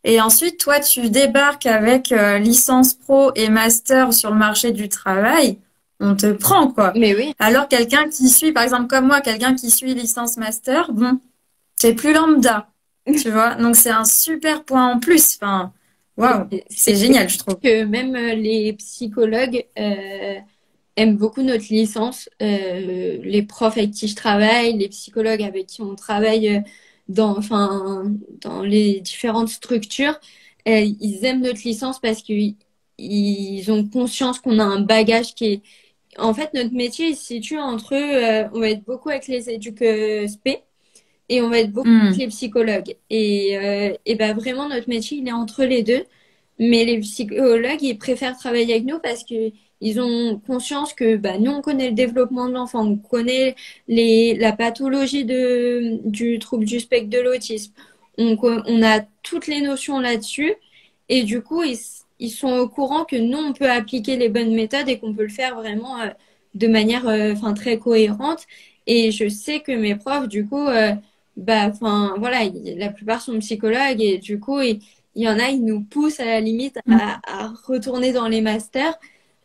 Et ensuite toi tu débarques avec licence pro et master sur le marché du travail, on te prend quoi. Mais oui, Alors quelqu'un qui suit par exemple comme moi, quelqu'un qui suit licence master, bon c'est plus lambda, tu vois. Donc c'est un super point en plus. Enfin, waouh, c'est c'est génial, je trouve. que même les psychologues aiment beaucoup notre licence. Les profs avec qui je travaille, les psychologues avec qui on travaille enfin, dans les différentes structures ils aiment notre licence parce qu'ils ils ont conscience qu'on a un bagage qui est... En fait, notre métier il se situe entre, on va être beaucoup avec les éduques spé et on va être beaucoup avec Hmm. les psychologues. Et ben vraiment, notre métier, il est entre les deux. Mais les psychologues, ils préfèrent travailler avec nous parce que ils ont conscience que bah, nous, on connaît le développement de l'enfant, on connaît la pathologie du trouble du spectre de l'autisme. On a toutes les notions là-dessus. Et du coup, ils sont au courant que nous, on peut appliquer les bonnes méthodes et qu'on peut le faire vraiment de manière enfin, très cohérente. Et je sais que mes profs, du coup, bah, enfin, voilà, la plupart sont psychologues et du coup, il y en a, ils nous poussent à la limite à retourner dans les masters,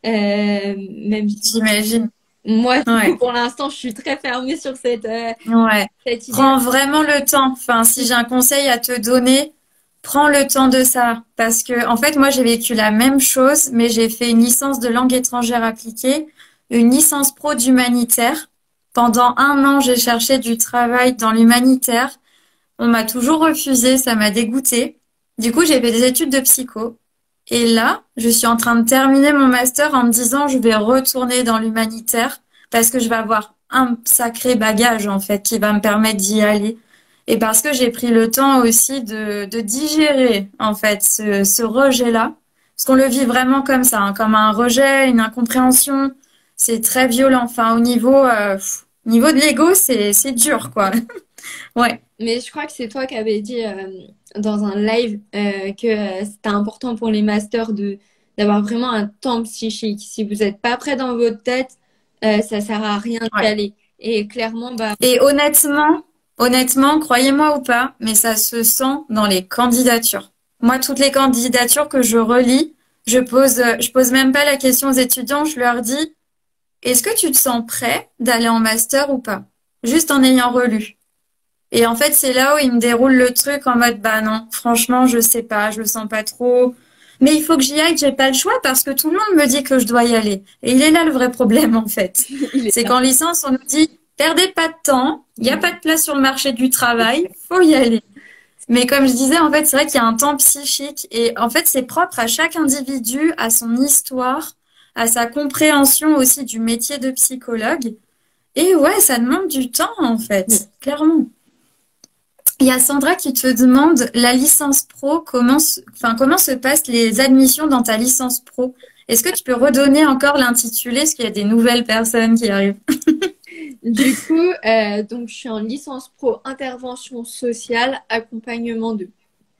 même si J'imagine. moi, du coup, Ouais. pour l'instant, je suis très fermée sur Ouais. cette idée-là. Prends vraiment le temps. Enfin, si j'ai un conseil à te donner, prends le temps de ça. Parce que, en fait, moi, j'ai vécu la même chose, mais j'ai fait une licence de langue étrangère appliquée, une licence pro d'humanitaire. Pendant un an, j'ai cherché du travail dans l'humanitaire. On m'a toujours refusé, ça m'a dégoûtée. Du coup, j'ai fait des études de psycho. Et là, je suis en train de terminer mon master en me disant, je vais retourner dans l'humanitaire parce que je vais avoir un sacré bagage, en fait, qui va me permettre d'y aller. Et parce que j'ai pris le temps aussi de digérer, en fait, ce rejet-là. Parce qu'on le vit vraiment comme ça, hein, comme un rejet, une incompréhension. C'est très violent. Enfin, au niveau de l'ego, c'est dur, quoi. Ouais. Mais je crois que c'est toi qui avais dit dans un live que c'était important pour les masters d'avoir vraiment un temps psychique. Si vous n'êtes pas prêt dans votre tête, ça sert à rien d'y Ouais. aller. Et clairement, bah, Et honnêtement, croyez-moi ou pas, mais ça se sent dans les candidatures. Moi, toutes les candidatures que je relis, je pose même pas la question aux étudiants, je leur dis, est-ce que tu te sens prêt d'aller en master ou pas? Juste en ayant relu. Et en fait, c'est là où ils me déroulent le truc en mode, bah non, franchement, je sais pas, je le sens pas trop. Mais il faut que j'y aille, j'ai pas le choix parce que tout le monde me dit que je dois y aller. Et il est là le vrai problème, en fait. il est C'est là. qu'en licence, on nous dit, perdez pas de temps, il n'y a pas de place sur le marché du travail, faut y aller. Mais comme je disais, en fait, c'est vrai qu'il y a un temps psychique et en fait, c'est propre à chaque individu, à son histoire, à sa compréhension aussi du métier de psychologue. Et ouais, ça demande du temps, en fait, clairement. Il y a Sandra qui te demande la licence pro, comment se passent les admissions dans ta licence pro? Est-ce que tu peux redonner encore l'intitulé, parce qu'il y a des nouvelles personnes qui arrivent? Du coup, donc je suis en licence pro intervention sociale, accompagnement de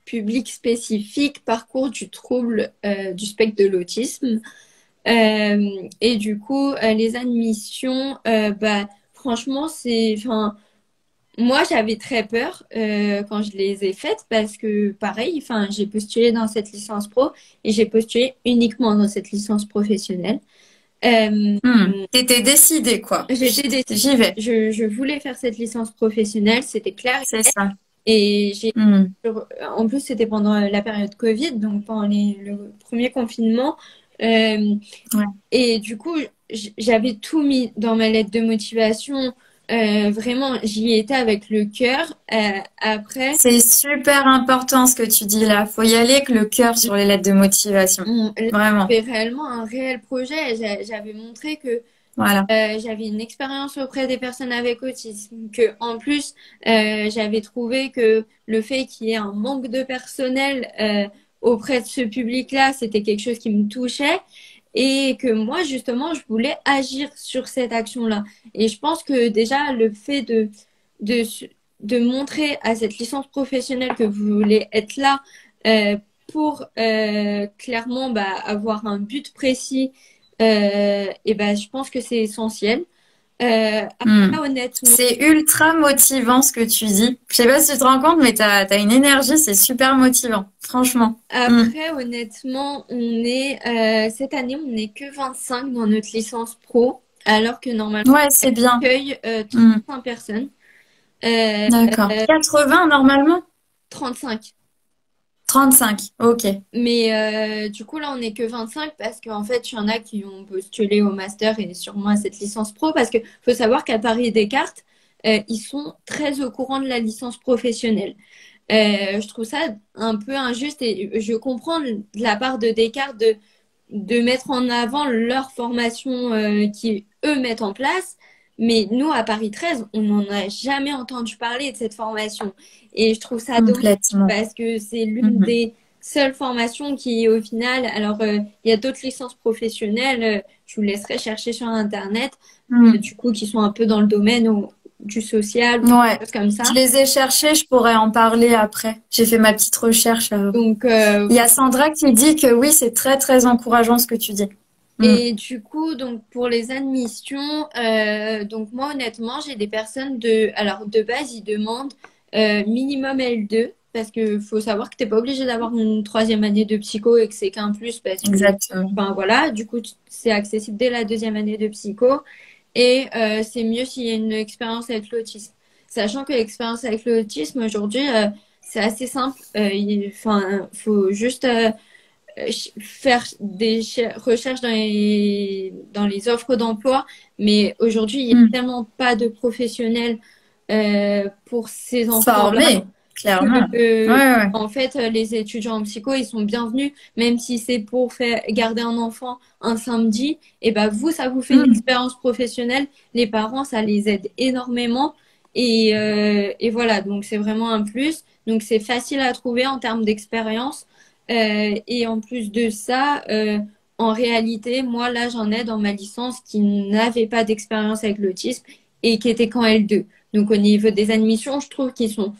public spécifique, parcours du trouble du spectre de l'autisme. Et du coup, les admissions, bah, franchement, enfin, moi, j'avais très peur quand je les ai faites parce que, pareil, enfin, j'ai postulé dans cette licence pro et j'ai postulé uniquement dans cette licence professionnelle. Euh, T'étais décidée, quoi. J'étais décidée. J'y vais. Je voulais faire cette licence professionnelle, c'était clair. C'est ça. Et j'ai, Hmm. en plus, c'était pendant la période Covid, donc pendant le premier confinement. Euh, Ouais. et du coup, j'avais tout mis dans ma lettre de motivation. Vraiment, j'y étais avec le cœur. Après, C'est super important ce que tu dis là. Faut y aller avec le cœur sur les lettres de motivation. là, Vraiment. j'avais réellement un réel projet. J'avais montré que Voilà. j'avais une expérience auprès des personnes avec autisme, que en plus j'avais trouvé que le fait qu'il y ait un manque de personnel auprès de ce public-là, c'était quelque chose qui me touchait et que moi justement je voulais agir sur cette action-là. Et je pense que déjà le fait de de montrer à cette licence professionnelle que vous voulez être là euh, pour clairement bah, avoir un but précis et ben, je pense que c'est essentiel. Hmm. Après, honnêtement, C'est ultra motivant ce que tu dis. Je sais pas si tu te rends compte, mais t'as une énergie, c'est super motivant. Franchement. Hmm. on est cette année, on n'est que 25 dans notre licence pro, alors que normalement, Ouais, c'est bien. on accueille Hmm. 35 personnes. Euh, D'accord. 80 normalement? 35. 35. Ok. Mais du coup, là, on n'est que 25 parce qu'en fait, il y en a qui ont postulé au master et sûrement à cette licence pro parce qu'il faut savoir qu'à Paris Descartes, ils sont très au courant de la licence professionnelle. Je trouve ça un peu injuste et je comprends de la part de Descartes de mettre en avant leur formation qui eux mettent en place. Mais nous, à Paris 13, on n'en a jamais entendu parler de cette formation. Et je trouve ça dommage Complètement. parce que c'est l'une Mhm. des seules formations qui, au final, alors il y a d'autres licences professionnelles, je vous laisserai chercher sur Internet, Mhm. du coup, qui sont un peu dans le domaine du social ou des Ouais. choses comme Je ça. les ai cherchés, je pourrais en parler après. J'ai fait ma petite recherche. Donc, Il y a Sandra qui dit que oui, c'est très, très encourageant ce que tu dis. Mm. et du coup, donc pour les admissions, donc moi honnêtement, j'ai des personnes alors de base, ils demandent minimum L2 parce que faut savoir que t'es pas obligé d'avoir une troisième année de psycho et que c'est qu'un plus parce que, Exactement. enfin voilà, du coup c'est accessible dès la deuxième année de psycho et c'est mieux s'il y a une expérience avec l'autisme. Sachant que l'expérience avec l'autisme aujourd'hui, c'est assez simple. Enfin, faut juste faire des recherches dans les offres d'emploi, mais aujourd'hui, il n'y a Mm. tellement pas de professionnels pour ces emplois-là Formé, que, clairement. Ouais, ouais. en fait, les étudiants en psycho, ils sont bienvenus, même si c'est pour faire garder un enfant un samedi, et ben vous, ça vous fait une Mm. expérience professionnelle. Les parents, ça les aide énormément. Et voilà, donc c'est vraiment un plus. Donc c'est facile à trouver en termes d'expérience. Et en plus de ça, en réalité, moi, là, j'en ai dans ma licence qui n'avaient pas d'expérience avec l'autisme et qui étaient qu'en L2. Donc, au niveau des admissions, je trouve qu'ils sont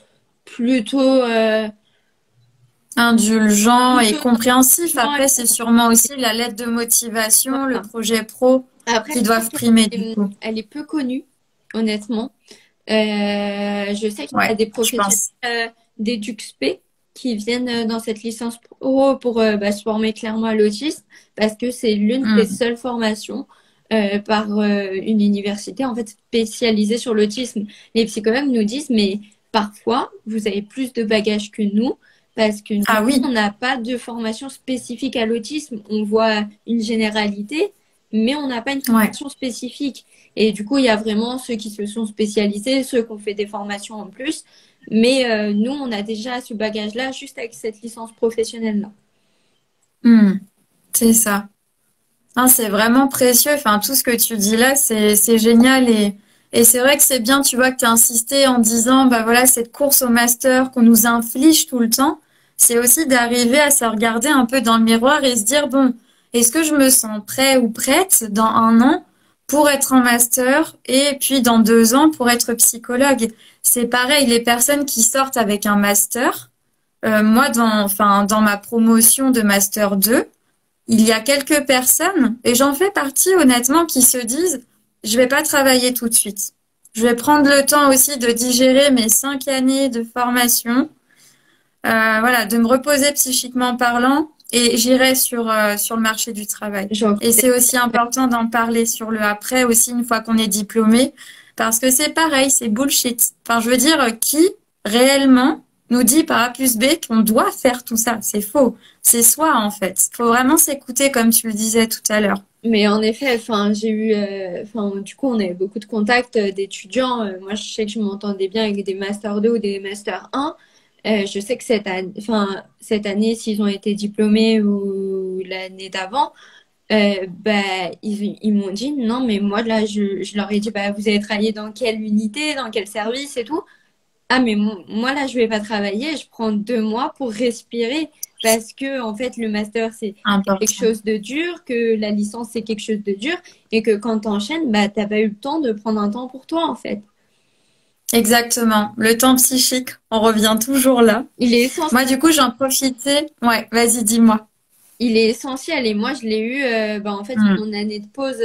plutôt, Indulgent et plutôt compréhensif. gentils Après, et c'est sûrement aussi la lettre de motivation, le voilà. projet pro Après, qui je trouve doivent primer du qu'coup.elle est peu connue, honnêtement. Je sais qu'il y a Ouais, des je professionnels pense. d'EduxP qui viennent dans cette licence pro pour se former clairement à l'autisme parce que c'est l'une des Mm. seules formations par une université en fait spécialisée sur l'autisme. Les psychologues nous disent mais parfois vous avez plus de bagages que nous parce que nous, Ah on oui, n'a pas de formation spécifique à l'autisme. On voit une généralité, mais on n'a pas une ouais. formation spécifique. Et du coup, il y a vraiment ceux qui se sont spécialisés, ceux qui ont fait des formations en plus. Mais nous, on a déjà ce bagage-là juste avec cette licence professionnelle-là. Mm. C'est ça. Hein, c'est vraiment précieux. Enfin, tout ce que tu dis là, c'est génial et c'est vrai que c'est bien, tu vois, que tu as insisté en disant, bah voilà, cette course au master qu'on nous inflige tout le temps, c'est aussi d'arriver à se regarder un peu dans le miroir et se dire, bon, est-ce que je me sens prêt ou prête dans un an pour être en master et puis dans 2 ans pour être psychologue? C'est pareil, les personnes qui sortent avec un master, moi, enfin, dans ma promotion de master 2 il y a quelques personnes, et j'en fais partie honnêtement, qui se disent, je vais pas travailler tout de suite. Je vais prendre le temps aussi de digérer mes 5 années de formation, voilà, de me reposer psychiquement parlant, et j'irai sur le marché du travail. Genre, Et c'est aussi important d'en parler sur le après aussi une fois qu'on est diplômé, parce que c'est pareil, c'est bullshit. Enfin, je veux dire, qui réellement nous dit par A plus B qu'on doit faire tout ça? C'est faux. C'est soi, en fait. Faut vraiment s'écouter, comme tu le disais tout à l'heure. mais en effet, enfin, j'ai eu, enfin, du coup, on avait beaucoup de contacts d'étudiants. Moi, je sais que je m'entendais bien avec des Master 2 ou des Master 1. Je sais que cette année, s'ils ont été diplômés ou l'année d'avant, bah, ils m'ont dit non, mais moi, là, je leur ai dit, bah, vous allez travailler dans quelle unité, dans quel service et tout. Ah, mais moi, là, je vais pas travailler. Je prends 2 mois pour respirer parce que, en fait, le master, c'est quelque Important. chose de dur, que la licence, c'est quelque chose de dur et que quand t'enchaînes, bah, t'as pas eu le temps de prendre un temps pour toi, en fait. Exactement. Le temps psychique, on revient toujours là. Il est essentiel. Moi, du coup, j'en profitais. Ouais, vas-y, dis-moi. Il est essentiel et moi je l'ai eu bah, en fait Hmm. mon année de pause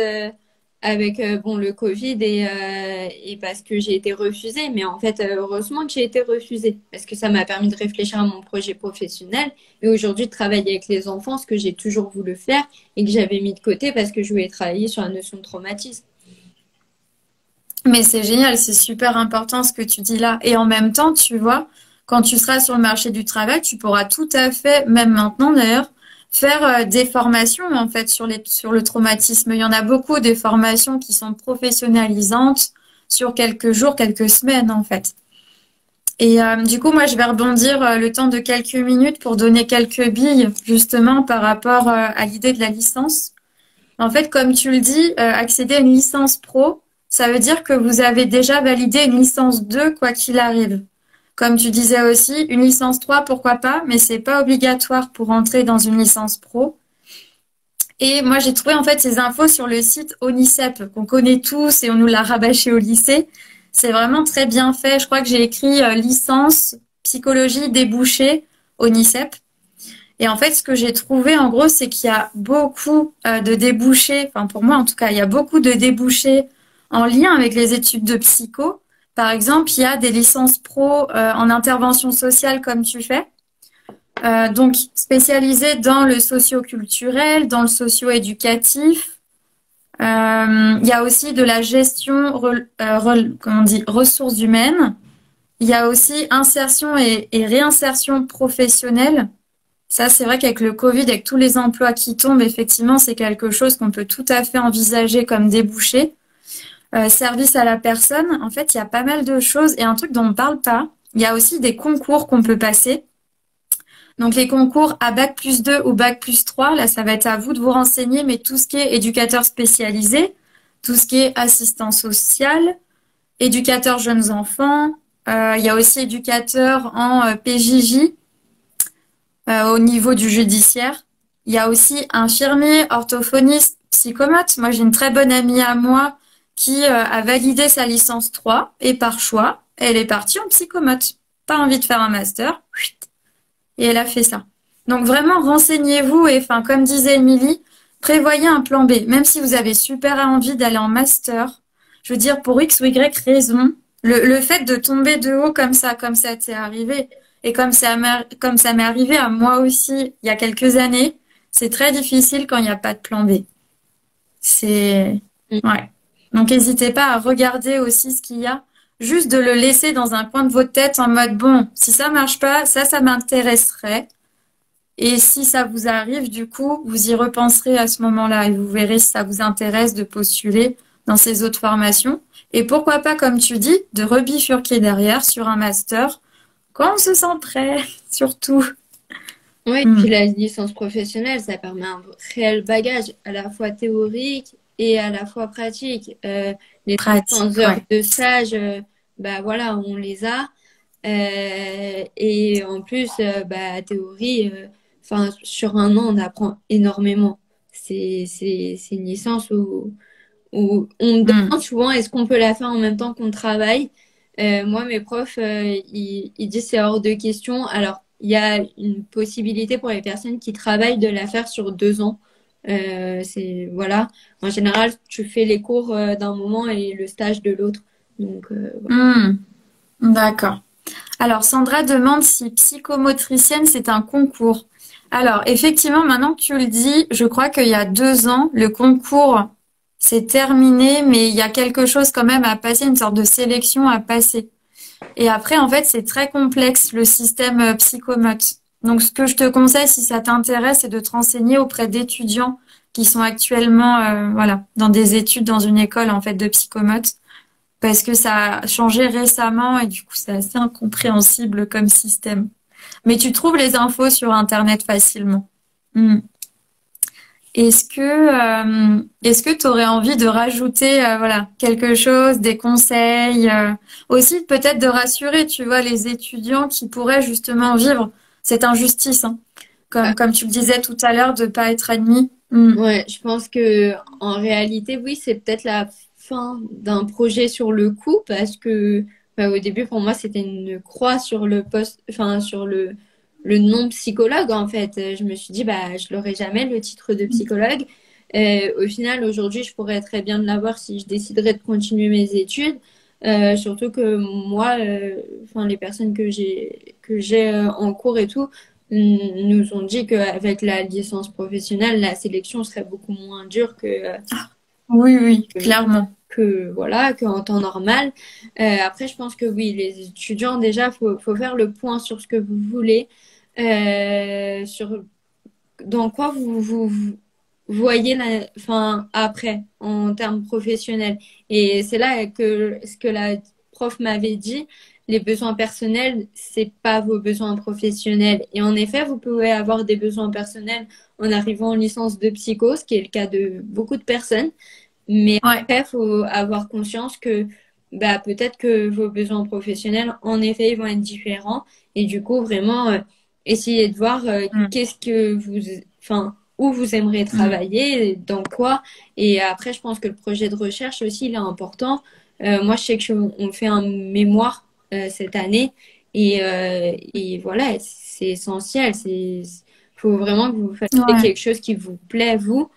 avec bon le Covid et parce que j'ai été refusée mais en fait heureusement que j'ai été refusée parce que ça m'a permis de réfléchir à mon projet professionnel et aujourd'hui de travailler avec les enfants ce que j'ai toujours voulu faire et que j'avais mis de côté parce que je voulais travailler sur la notion de traumatisme. Mais c'est génial, c'est super important ce que tu dis là. Et en même temps, tu vois, quand tu seras sur le marché du travail, tu pourras tout à fait, même maintenant d'ailleurs, faire des formations en fait sur le traumatisme. Il y en a beaucoup des formations qui sont professionnalisantes sur quelques jours, quelques semaines en fait. Et du coup, moi, je vais rebondir le temps de quelques minutes pour donner quelques billes, justement, par rapport à l'idée de la licence. En fait, comme tu le dis, accéder à une licence pro, ça veut dire que vous avez déjà validé une licence 2, quoi qu'il arrive. Comme tu disais aussi, une licence 3, pourquoi pas, mais c'est pas obligatoire pour entrer dans une licence pro. Et moi, j'ai trouvé en fait ces infos sur le site ONICEP, qu'on connaît tous et on nous l'a rabâché au lycée. C'est vraiment très bien fait. Je crois que j'ai écrit licence psychologie débouchée ONICEP. Et en fait, ce que j'ai trouvé, en gros, c'est qu'il y a beaucoup de débouchés, enfin pour moi en tout cas, il y a beaucoup de débouchés en lien avec les études de psycho. Par exemple, il y a des licences pro en intervention sociale comme tu fais, donc spécialisées dans le socio-culturel, dans le socio-éducatif. Il y a aussi de la gestion, comment on dit, ressources humaines. Il y a aussi insertion et réinsertion professionnelle. Ça, c'est vrai qu'avec le Covid, avec tous les emplois qui tombent, effectivement, c'est quelque chose qu'on peut tout à fait envisager comme débouché. Service à la personne, en fait, il y a pas mal de choses. Et un truc dont on ne parle pas, il y a aussi des concours qu'on peut passer. Donc, les concours à bac+2 ou bac+3, là, ça va être à vous de vous renseigner, mais tout ce qui est éducateur spécialisé, tout ce qui est assistant social, éducateur jeunes enfants, il y a aussi éducateur en PJJ, au niveau du judiciaire. Il y a aussi infirmier, orthophoniste, psychomote. Moi, j'ai une très bonne amie à moi qui a validé sa licence 3 et par choix, elle est partie en psychomote. Pas envie de faire un master, et elle a fait ça. Donc vraiment, renseignez-vous et enfin, comme disait Émilie, prévoyez un plan B. Même si vous avez super envie d'aller en master, je veux dire, pour X ou Y raison, le fait de tomber de haut comme ça t'est arrivé, et comme ça m'est arrivé à moi aussi il y a quelques années, c'est très difficile quand il n'y a pas de plan B. C'est... Ouais. Donc n'hésitez pas à regarder aussi ce qu'il y a. Juste de le laisser dans un coin de votre tête en mode, bon, si ça marche pas, ça m'intéresserait. Et si ça vous arrive, du coup, vous y repenserez à ce moment-là et vous verrez si ça vous intéresse de postuler dans ces autres formations. Et pourquoi pas, comme tu dis, de rebifurquer derrière sur un master quand on se sent prêt, surtout. Oui, puis la licence professionnelle, ça permet un réel bagage à la fois théorique et à la fois pratique. Les Pratique, 300 heures ouais. de stage, bah voilà, on les a. Et en plus, bah, théorie, enfin, sur un an, on apprend énormément. C'est une licence où on me Mm. demande souvent est-ce qu'on peut la faire en même temps qu'on travaille. Moi, mes profs, ils disent c'est hors de question. Alors, il y a une possibilité pour les personnes qui travaillent de la faire sur 2 ans. C'est voilà. En général, tu fais les cours d'un moment et le stage de l'autre. Donc, voilà. Mm. D'accord. Alors, Sandra demande si psychomotricienne, c'est un concours. Alors, effectivement, maintenant que tu le dis, je crois qu'il y a 2 ans, le concours s'est terminé, mais il y a quelque chose quand même à passer, une sorte de sélection à passer. Et après, en fait, c'est très complexe, le système psychomote. Donc, ce que je te conseille, si ça t'intéresse, c'est de te renseigner auprès d'étudiants qui sont actuellement, voilà, dans des études dans une école, en fait, de psychomote parce que ça a changé récemment et du coup, c'est assez incompréhensible comme système. Mais tu trouves les infos sur Internet facilement. Hmm. Est-ce que tu aurais envie de rajouter, voilà, quelque chose, des conseils, aussi peut-être de rassurer, tu vois, les étudiants qui pourraient justement vivre cette injustice, hein, comme tu le disais tout à l'heure, de pas être admis. Hmm. Ouais, je pense que en réalité, oui, c'est peut-être la fin d'un projet sur le coup parce que bah, au début, pour moi, c'était une croix sur le poste, enfin sur le nom psychologue en fait. Je me suis dit, bah, je l'aurai jamais le titre de psychologue. Au final, aujourd'hui, je pourrais très bien l'avoir si je déciderais de continuer mes études. Surtout que moi, enfin les personnes que j'ai en cours et tout nous ont dit qu'avec la licence professionnelle, la sélection serait beaucoup moins dure Oui, oui, clairement. voilà, qu'en temps normal. Après, je pense que oui, les étudiants, déjà, faut faire le point sur ce que vous voulez, sur dans quoi vous voyez enfin, après, en termes professionnels. Et c'est là que ce que la prof m'avait dit, les besoins personnels, c'est pas vos besoins professionnels. Et en effet, vous pouvez avoir des besoins personnels en arrivant en licence de psycho, ce qui est le cas de beaucoup de personnes. Mais Ouais. après, il faut avoir conscience que bah, peut-être que vos besoins professionnels, en effet, ils vont être différents. Et du coup, vraiment, essayer de voir Mm. qu'est-ce que vous, enfin, où vous aimeriez Mm. travailler, dans quoi. Et après, je pense que le projet de recherche aussi, il est important. Moi, je sais que on fait un mémoire cette année. Et voilà, c'est essentiel. Faut vraiment que vous fassiez Ouais. quelque chose qui vous plaît, vous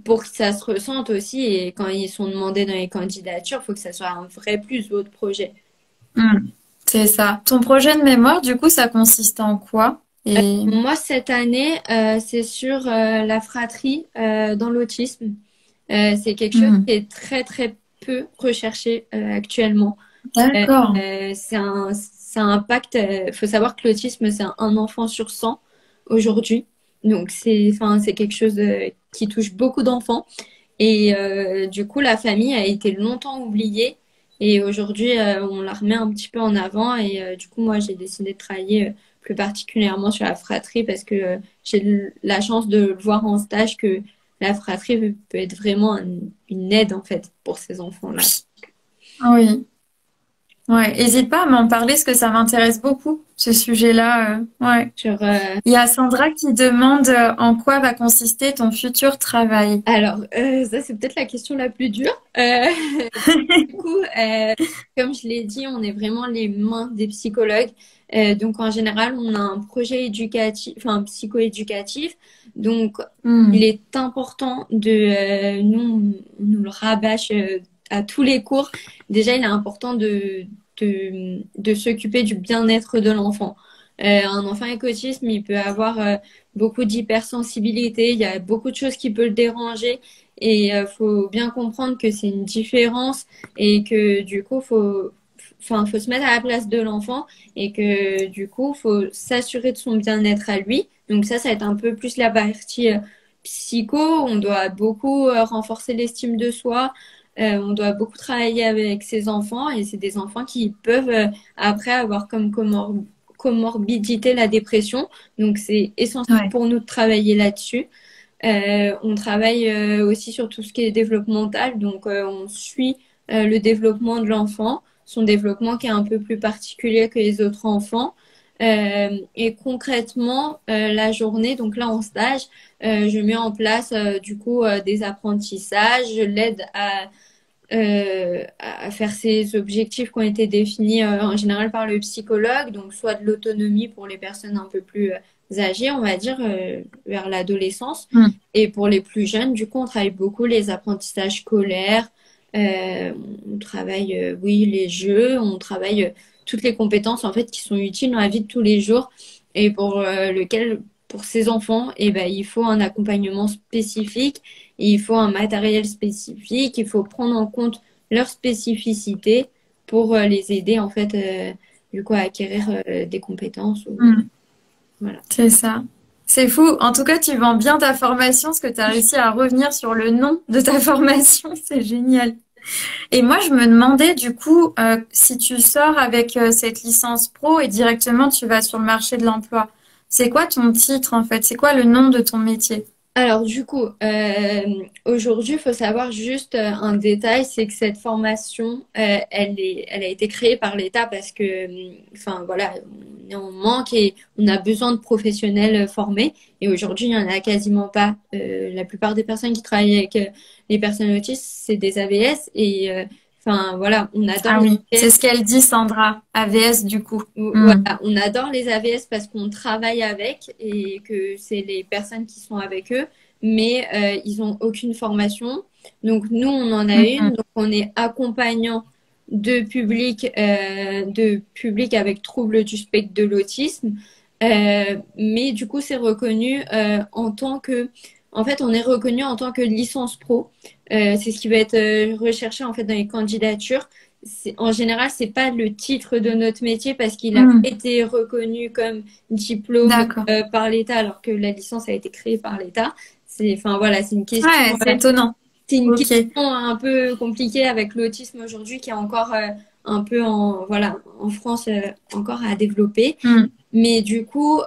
pour que ça se ressente aussi. Et quand ils sont demandés dans les candidatures, il faut que ça soit un vrai plus, votre projet. Mm. C'est ça. Ton projet de mémoire, du coup, ça consiste en quoi? Et Moi, cette année, c'est sur la fratrie dans l'autisme. C'est quelque chose Mm. qui est très, très peu recherché actuellement. D'accord. Ça impacte. Il faut savoir que l'autisme, c'est un enfant sur 100 aujourd'hui. Donc, enfin, c'est quelque chose qui touche beaucoup d'enfants. Et du coup, la famille a été longtemps oubliée. Et aujourd'hui, on la remet un petit peu en avant. Et du coup, moi, j'ai décidé de travailler plus particulièrement sur la fratrie parce que j'ai la chance de voir en stage que la fratrie peut être vraiment une aide, en fait, pour ces enfants-là. Oui. Ouais. Hésite pas à m'en parler parce que ça m'intéresse beaucoup, ce sujet-là. Ouais. Sur, Il y a Sandra qui demande en quoi va consister ton futur travail. alors, ça, c'est peut-être la question la plus dure. Du coup, comme je l'ai dit, on est vraiment les mains des psychologues. Donc, en général, on a un projet éducatif, enfin, psycho-éducatif. Donc, il Hmm. est important de, on nous le rabâche à tous les cours. Déjà, il est important de s'occuper du bien-être de l'enfant. Un enfant avec autisme, il peut avoir beaucoup d'hypersensibilité. Il y a beaucoup de choses qui peuvent le déranger. Et faut bien comprendre que c'est une différence et que du coup, faut se mettre à la place de l'enfant et que du coup, faut s'assurer de son bien-être à lui. Donc ça va être un peu plus la partie psycho. On doit beaucoup renforcer l'estime de soi. On doit beaucoup travailler avec ses enfants et c'est des enfants qui peuvent après avoir comme comorbidité la dépression. Donc c'est essentiel Ouais. pour nous de travailler là-dessus. On travaille aussi sur tout ce qui est développemental, donc on suit le développement de l'enfant, son développement qui est un peu plus particulier que les autres enfants. Et concrètement, la journée, donc là en stage, je mets en place du coup des apprentissages, je l'aide à faire ces objectifs qui ont été définis en général par le psychologue, donc soit de l'autonomie pour les personnes un peu plus âgées, on va dire, vers l'adolescence. Hmm. Et pour les plus jeunes, du coup, on travaille beaucoup les apprentissages scolaires, euh, on travaille, oui, les jeux, on travaille toutes les compétences en fait qui sont utiles dans la vie de tous les jours et pour lequel, pour ces enfants, eh ben, il faut un accompagnement spécifique, il faut un matériel spécifique, il faut prendre en compte leurs spécificités pour les aider en fait du coup à acquérir des compétences. Hmm. Voilà. C'est ça. C'est fou. En tout cas, tu vends bien ta formation parce que tu as réussi à revenir sur le nom de ta formation. C'est génial. Et moi, je me demandais du coup, si tu sors avec cette licence pro et directement tu vas sur le marché de l'emploi, c'est quoi ton titre en fait? C'est quoi le nom de ton métier? Alors du coup, aujourd'hui, il faut savoir juste un détail, c'est que cette formation, elle a été créée par l'État parce que, enfin voilà, on est en manque et on a besoin de professionnels formés. Et aujourd'hui, il n'y en a quasiment pas. La plupart des personnes qui travaillent avec les personnes autistes, c'est des AVS. Et enfin voilà, on adore Ah les oui, c'est ce AVS. qu'elle dit, Sandra. AVS du coup. Voilà, Hmm. on adore les AVS parce qu'on travaille avec et que c'est les personnes qui sont avec eux, mais ils ont aucune formation. Donc nous, on en a une, Mhm. donc on est accompagnant de public avec troubles du spectre de l'autisme. Mais du coup, c'est reconnu en tant que, en fait, on est reconnu en tant que licence pro. C'est ce qui va être recherché en fait dans les candidatures. En général, c'est pas le titre de notre métier parce qu'il a Hmm. été reconnu comme diplôme D'accord. par l'État alors que la licence a été créée par l'État. Enfin voilà, Ouais, c'est étonnant. c'est une Ok. question un peu compliquée avec l'autisme aujourd'hui qui est encore un peu voilà, en France encore à développer. Mm. Mais du coup,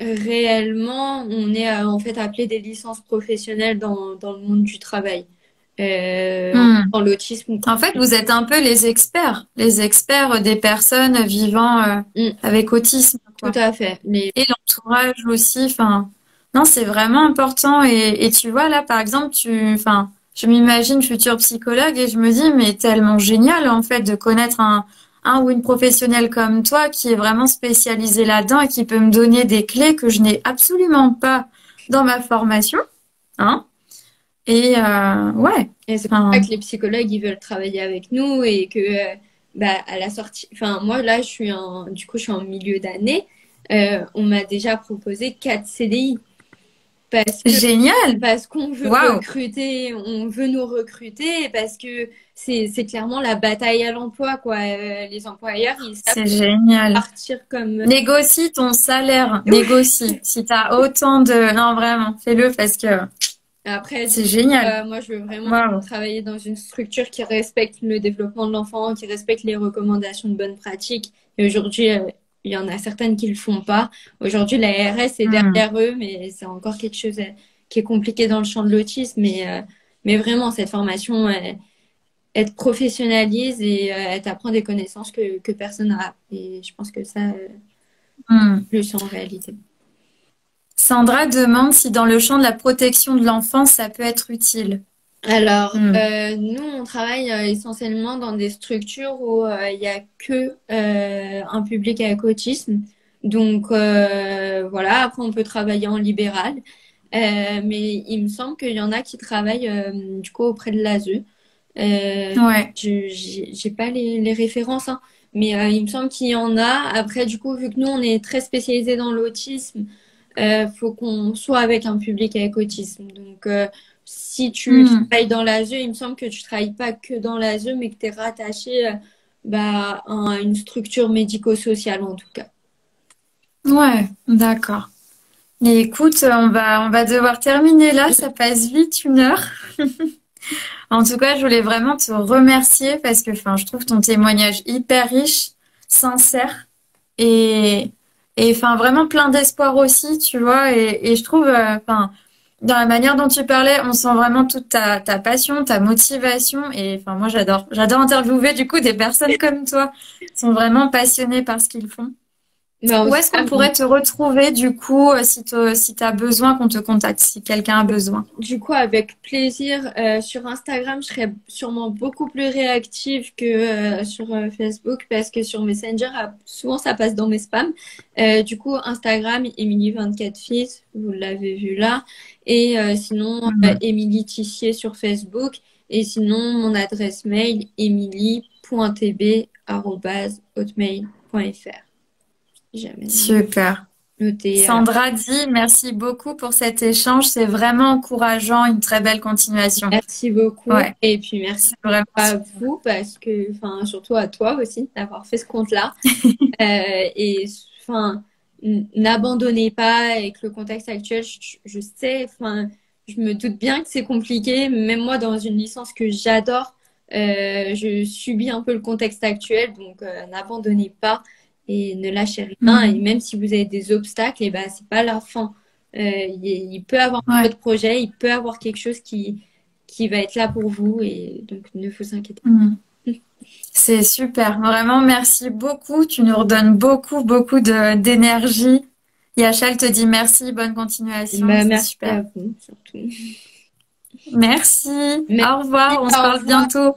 réellement, on est en fait appelé des licences professionnelles dans le monde du travail. Mm. En l'autisme. En fait, vous êtes un peu les experts des personnes vivant Mm, avec autisme, tout quoi. à fait. Mais Et l'entourage aussi. Enfin, non, c'est vraiment important. Et tu vois là, par exemple, enfin, je m'imagine futur psychologue et je me dis, mais tellement génial en fait de connaître un ou une professionnelle comme toi qui est vraiment spécialisée là-dedans et qui peut me donner des clés que je n'ai absolument pas dans ma formation, hein. Et ouais, et c'est pour ça enfin, que les psychologues, ils veulent travailler avec nous et que, bah, à la sortie, enfin, moi, là, du coup, je suis en milieu d'année. On m'a déjà proposé 4 CDI parce que, génial. parce qu'on veut Waouh, recruter, on veut nous recruter, parce que c'est clairement la bataille à l'emploi, quoi. Les employeurs, ils savent c'est génial. partir comme, Négocie ton salaire, négocie. Si t'as autant de... Non, vraiment, fais-le parce que Après, du c'est coup, génial. moi, je veux vraiment Waouh. travailler dans une structure qui respecte le développement de l'enfant, qui respecte les recommandations de bonnes pratiques. Et aujourd'hui, il y en a certaines qui le font pas. Aujourd'hui, la RS est Hmm. derrière eux, mais c'est encore quelque chose qui est compliqué dans le champ de l'autisme. Mais vraiment, cette formation, elle te professionnalise et elle t'apprend des connaissances que personne n'a. Et je pense que ça, Hmm. je le sens en réalité. Sandra demande si dans le champ de la protection de l'enfance, ça peut être utile. Alors, Hmm. nous, on travaille essentiellement dans des structures où il n'y a que un public avec autisme. Donc, voilà, après, on peut travailler en libéral. Mais il me semble qu'il y en a qui travaillent du coup auprès de l'ASE. Ouais. J'ai pas les références, hein, mais il me semble qu'il y en a. Après, du coup, vu que nous, on est très spécialisé dans l'autisme, faut qu'on soit avec un public avec autisme. Donc, si tu Hmm. travailles dans l'ASE, il me semble que tu travailles pas que dans l'ASE, mais que tu es rattaché bah, à une structure médico-sociale en tout cas. Ouais, d'accord. Et écoute, on va devoir terminer là, ça passe vite 1 heure. En tout cas, je voulais vraiment te remercier parce que, enfin, je trouve ton témoignage hyper riche, sincère et, et enfin, vraiment plein d'espoir aussi, tu vois. Et je trouve, enfin, dans la manière dont tu parlais, on sent vraiment toute ta passion, ta motivation. Et enfin, moi, j'adore interviewer du coup des personnes comme toi, qui sont vraiment passionnées par ce qu'ils font. Bah, en Où tout est-ce cas, qu'on pourrait te retrouver du coup si tu as besoin qu'on te contacte, si quelqu'un a besoin? du coup, avec plaisir. Sur Instagram, je serais sûrement beaucoup plus réactive que sur Facebook parce que sur Messenger, souvent ça passe dans mes spams. Du coup, Instagram, Émilie24fils, vous l'avez vu là. Et sinon, Mhm. Émilie Tissier sur Facebook. Et sinon, mon adresse mail, emily.tb@hotmail.fr. Jamais Super. noté. Sandra dit merci beaucoup pour cet échange. C'est vraiment encourageant. Une très belle continuation. Merci beaucoup. Ouais, Et puis merci c'est vraiment à super. vous parce que, enfin, surtout à toi aussi d'avoir fait ce compte-là. Et enfin, n'abandonnez pas avec le contexte actuel. Je sais, enfin, je me doute bien que c'est compliqué. Même moi, dans une licence que j'adore, je subis un peu le contexte actuel. Donc, n'abandonnez pas et ne lâchez rien. Et Mhm. même si vous avez des obstacles, et ben, c'est pas la fin. Il peut avoir Ouais. votre projet, il peut avoir quelque chose qui va être là pour vous. Et donc, ne vous inquiétez Mhm. C'est super. Vraiment, merci beaucoup. Tu nous redonnes beaucoup, beaucoup d'énergie. Yachal te dit merci. Bonne pas. continuation. Bah, C'est merci super. à vous, surtout. Merci. Merci, Au revoir. On se au parle revoir. bientôt.